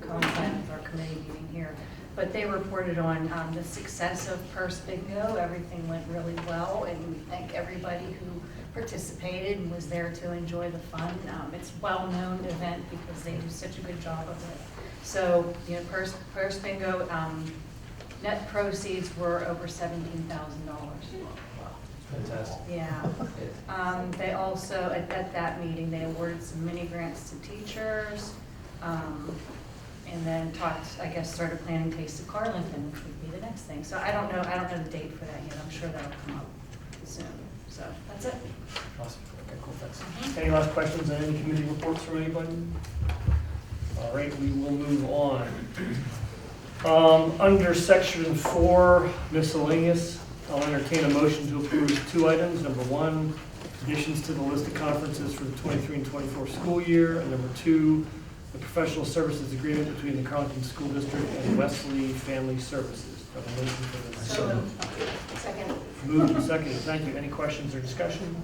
coincided with our committee meeting here. But they reported on the success of Purse Bingo. Everything went really well, and we thank everybody who participated and was there to enjoy the fun. It's a well-known event because they do such a good job of it. So, you know, Purse Bingo, net proceeds were over $17,000. Fantastic. Yeah. They also, at that meeting, they awarded some mini grants to teachers, and then started planning Taste of Carlington, which would be the next thing. So I don't know the date for that yet. I'm sure that'll come up soon. So that's it. Awesome. Okay, cool, thanks. Any last questions on any committee reports from anybody? All right, we will move on. Under section 4, miscellaneous, I'll entertain a motion to approve 2 items. Number 1, additions to the list of conferences for the 23 and 24 school year. And number 2, the professional services agreement between the Carlington School District and Wesley Family Services. Do I have a motion for this? So moved. Second. Moved and seconded. Thank you. Any questions or discussion?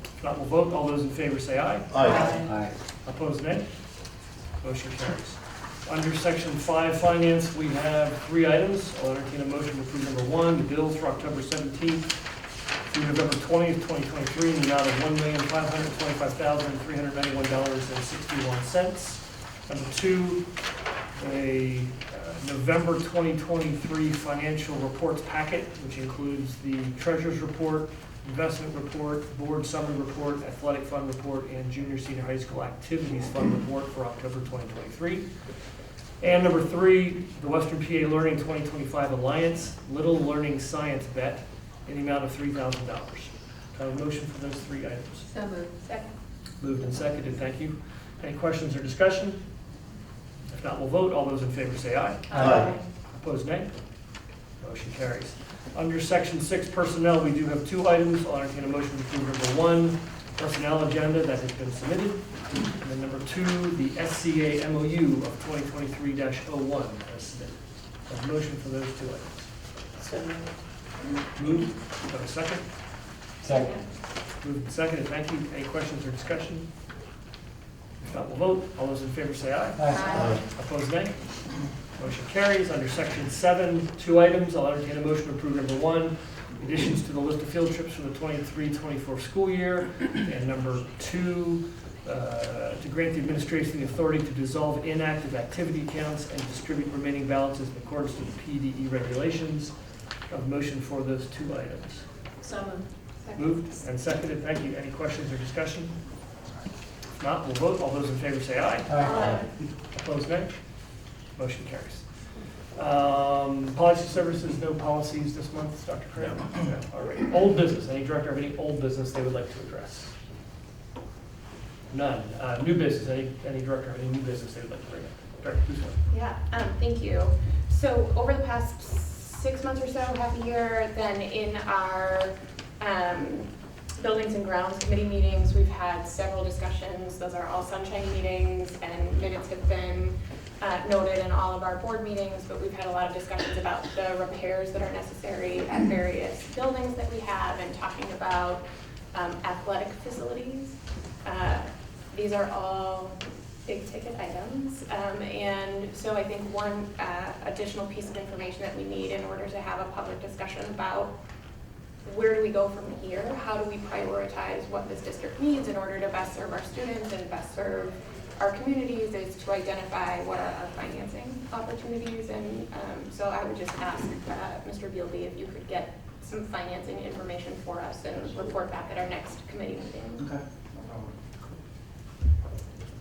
If not, we'll vote. All those in favor say aye. Aye. Opposed, nay. Motion carries. Under section 5, finance, we have 3 items. I'll entertain a motion to approve number 1, the bills for October 17th through November 20th, 2023, in the amount of $1,525,391.61. Number 2, a November 2023 financial reports packet, which includes the treasurer's report, investment report, board summary report, athletic fund report, and junior senior high school activities fund report for October 2023. And number 3, the Western PA Learning 2025 Alliance Little Learning Science Bet in the amount of $3,000. Do I have a motion for those 3 items? So moved. Second. Moved and seconded, thank you. Any questions or discussion? If not, we'll vote. All those in favor say aye. Aye. Opposed, nay. Motion carries. Under section 6, personnel, we do have 2 items. I'll entertain a motion to approve number 1, personnel agenda that has been submitted. And then number 2, the SCA MOU of 2023-01 as submitted. I have a motion for those 2 items. So moved. Moved. Do I have a second? Second. Moved and seconded. Thank you. Any questions or discussion? If not, we'll vote. All those in favor say aye. Aye. Opposed, nay. Motion carries. Under section 7, 2 items. I'll entertain a motion to approve number 1, additions to the list of field trips for the 23-24 school year. And number 2, to grant the administration the authority to dissolve inactive activity accounts and distribute remaining balances in accordance with the PDE regulations. I have a motion for those 2 items. So moved. Second. Moved and seconded. Thank you. Any questions or discussion? If not, we'll vote. All those in favor say aye. Aye. Opposed, nay. Motion carries. Policy services, no policies this month, Dr. Craig? No. All right. Old business. Any director have any old business they would like to address? None. New business. Any director have any new business they would like to bring up? Director, please go. Yeah, thank you. So over the past 6 months or so, half a year, then in our Buildings and Grounds Committee meetings, we've had several discussions. Those are all sunshine meetings, and minutes have been noted in all of our board meetings, but we've had a lot of discussions about the repairs that are necessary at various buildings that we have, and talking about athletic facilities. These are all big ticket items, and so I think one additional piece of information that we need in order to have a public discussion about where do we go from here? How do we prioritize what this district needs in order to best serve our students and best serve our communities, is to identify what are our financing opportunities. And so I would just ask Mr. Bealby if you could get some financing information for us and report back at our next committee meeting. Okay.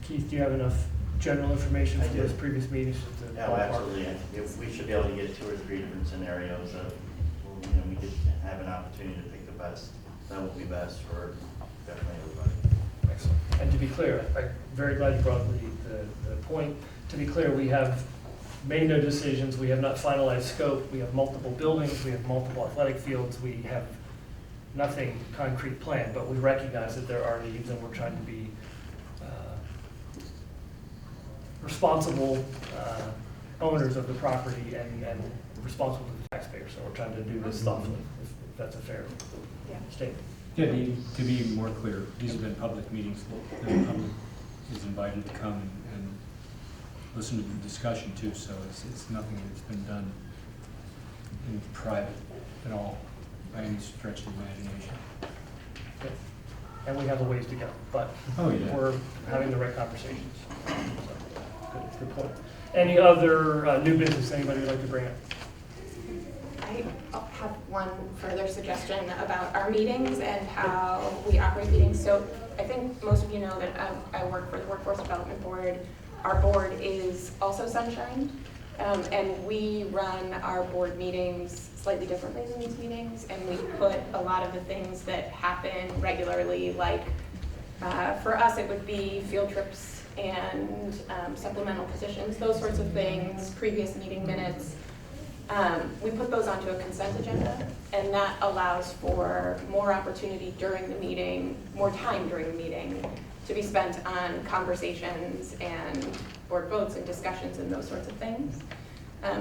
Keith, do you have enough general information for those previous meetings? Yeah, well, absolutely. If we should be able to get 2 or 3 different scenarios of, we could have an opportunity to pick the best. That will be best for definitely everybody. Excellent. And to be clear, I'm very glad you brought up the point. To be clear, we have made no decisions. We have not finalized scope. We have multiple buildings. We have multiple athletic fields. We have nothing concrete planned, but we recognize that there are needs, and we're trying to be responsible owners of the property and responsible to the taxpayer. So we're trying to do this thoughtfully, if that's a fair statement. Yeah, to be more clear, these have been public meetings. The public is invited to come and listen to the discussion too, so it's nothing that's been done in private at all, by any stretch of the imagination. Good. And we have a ways to go, but Oh, yeah. we're having the right conversations. So, good point. Any other new business anybody would like to bring up? I have one further suggestion about our meetings and how we operate meetings. So I think most of you know that I work for the Workforce Development Board. Our board is also Sunshine, and we run our board meetings slightly differently than these meetings, and we put a lot of the things that happen regularly, like for us it would be field trips and supplemental positions, those sorts of things, previous meeting minutes. We put those onto a consent agenda, and that allows for more opportunity during the meeting, more time during the meeting to be spent on conversations and board votes and discussions and those sorts of things.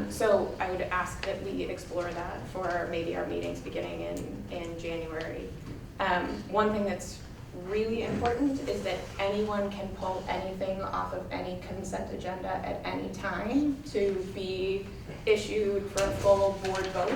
So I would ask that we explore that for maybe our meetings beginning in January. One thing that's really important is that anyone can pull anything off of any consent agenda at any time to be issued for a full board vote.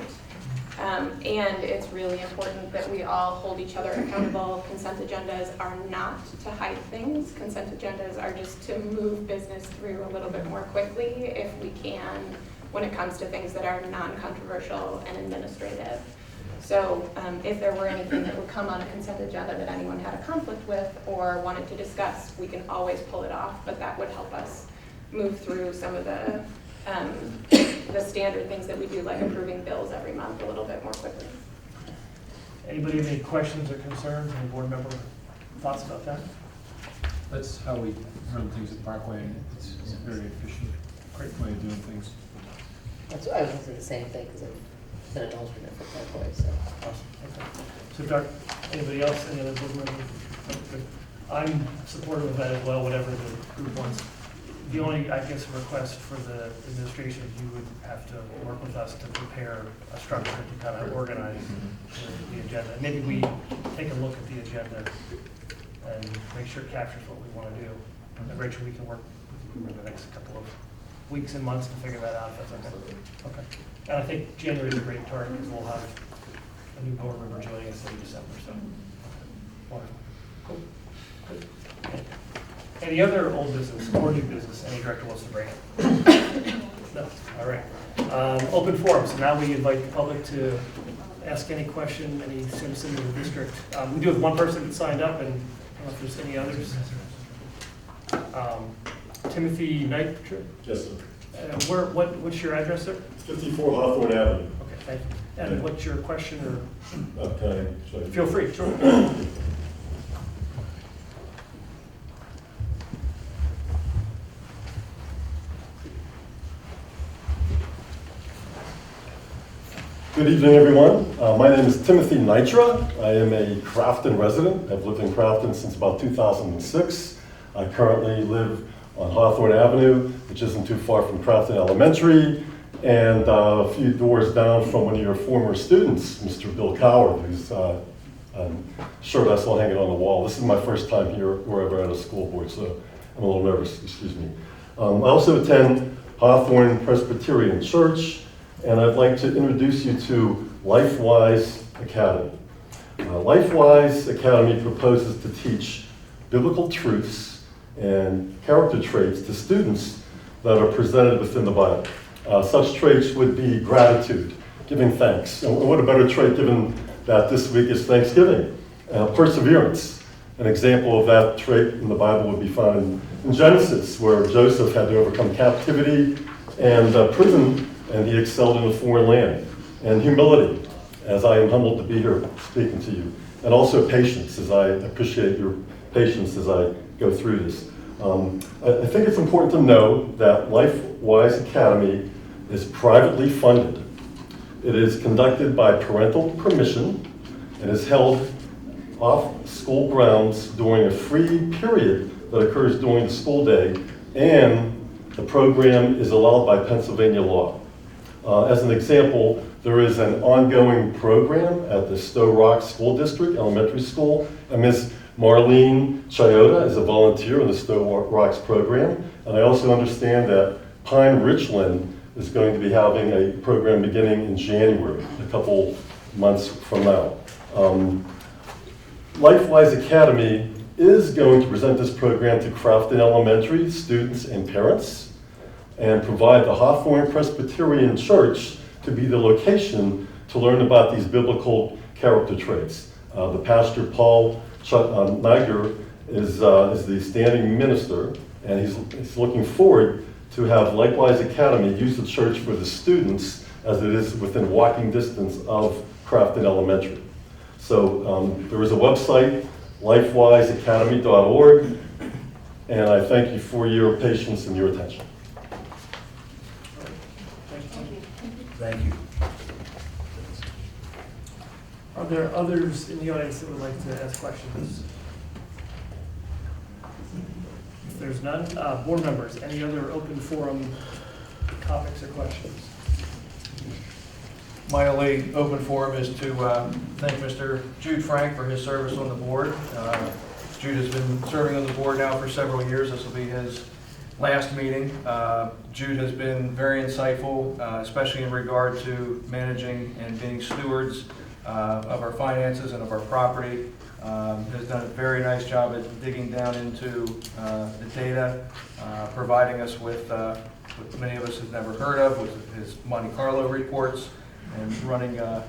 And it's really important that we all hold each other accountable. Consent agendas are not to hide things. Consent agendas are just to move business through a little bit more quickly if we can, when it comes to things that are non-controversial and administrative. So if there were anything that would come on a consent agenda that anyone had a conflict with or wanted to discuss, we can always pull it off, but that would help us move through some of the standard things that we do, like approving bills every month, a little bit more quickly. Anybody have any questions or concerns? Any board member thoughts about that? That's how we run things at Parkway, and it's a very efficient, great way of doing things. That's what I was going to say the same thing, because I've been an alternate for Parkway, so. Awesome. Okay. So, Doug, anybody else, any other board member? Okay. I'm supportive of that as well, whatever the group wants. The only, I guess, request for the administration is you would have to work with us to prepare a structure to kind of organize the agenda. Maybe we take a look at the agenda and make sure it captures what we want to do. And Rachel, we can work with you over the next couple of weeks and months to figure that out, if that's okay. Okay. And I think January is a great target because we'll have a new board member joining us in December, so. Wonderful. Cool. Good. Okay. Any other old business or new business any director wants to bring up? No. All right. Open forum. So now we invite the public to ask any question, any citizen of the district. We do have one person that signed up, and I don't know if there's any others. Timothy Knight. Yes, sir. What's your address, sir? 54 Hawthorne Avenue. Okay, thank you. And what's your question or? Okay. Feel free, sure. Good evening, everyone. My name is Timothy Nitra. I am a Crafton resident. I've lived in Crafton since about 2006. I currently live on Hawthorne Avenue, which isn't too far from Crafton Elementary, and a few doors down from one of your former students, Mr. Bill Coward, whose shirt I saw hanging on the wall. This is my first time here or ever at a school board, so I'm a little nervous, excuse me. I also attend Hawthorne Presbyterian Church, and I'd like to introduce you to LifeWise Academy. LifeWise Academy proposes to teach biblical truths and character traits to students that are presented within the Bible. Such traits would be gratitude, giving thanks. And what a better trait given that this week is Thanksgiving. Perseverance. An example of that trait in the Bible would be found in Genesis, where Joseph had to overcome captivity and prison, and he excelled in a foreign land. And humility, as I am humbled to be here speaking to you. And also patience, as I appreciate your patience as I go through this. I think it's important to know that LifeWise Academy is privately funded. It is conducted by parental permission and is held off school grounds during a free period that occurs during the school day and the program is allowed by Pennsylvania law. As an example, there is an ongoing program at the Stowe Rock School District Elementary School, and Ms. Marlene Chioda is a volunteer in the Stowe Rocks program. And I also understand that Pine Richland is going to be having a program beginning in January, a couple months from now. LifeWise Academy is going to present this program to Crafton Elementary students and parents and provide the Hawthorne Presbyterian Church to be the location to learn about these biblical character traits. The pastor, Paul Niger, is the standing minister, and he's looking forward to have LifeWise Academy use the church for the students as it is within walking distance of Crafton Elementary. So there is a website, lifewiseacademy.org, and I thank you for your patience and your attention. Thank you. Are there others in the audience that would like to ask questions? If there's none, board members, any other open forum topics or questions? My only open forum is to thank Mr. Jude Frank for his service on the board. Jude has been serving on the board now for several years. This will be his last meeting. Jude has been very insightful, especially in regard to managing and being stewards of our finances and of our property. Has done a very nice job at digging down into the data, providing us with what many of us have never heard of, with his Monte Carlo reports, and running the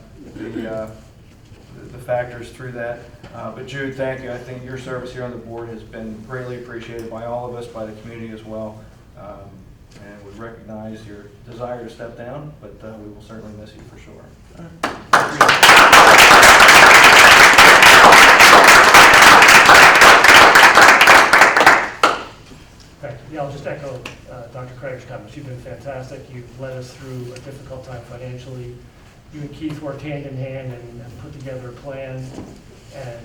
factors through that. But Jude, thank you. I think your service here on the board has been greatly appreciated by all of us, by the community as well, and would recognize your desire to step down, but we will certainly miss you for sure. Yeah, I'll just echo Dr. Craig's comments. You've been fantastic. You've led us through a difficult time financially. You and Keith worked hand in hand and put together a plan, and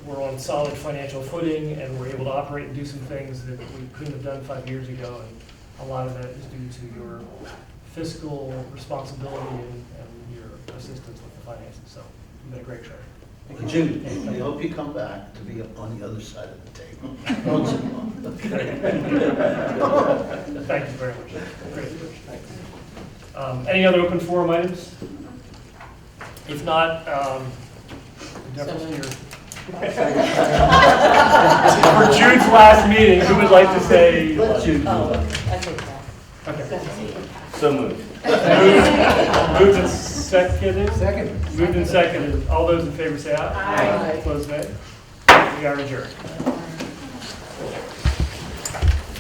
we're on solid financial footing, and we're able to operate and do some things that we couldn't have done 5 years ago, and a lot of that is due to your fiscal responsibility and your assistance with the finances. So you've been a great treasurer. Well, Jude, I hope you come back to be on the other side of the table. Thank you very much. Great. Any other open forum items? If not, in deference to your for Jude's last meeting, who would like to say? Let Jude do it. Okay. So moved. Moved and seconded? Moved and seconded. All those in favor say aye. Aye. Opposed, nay. We are adjourned.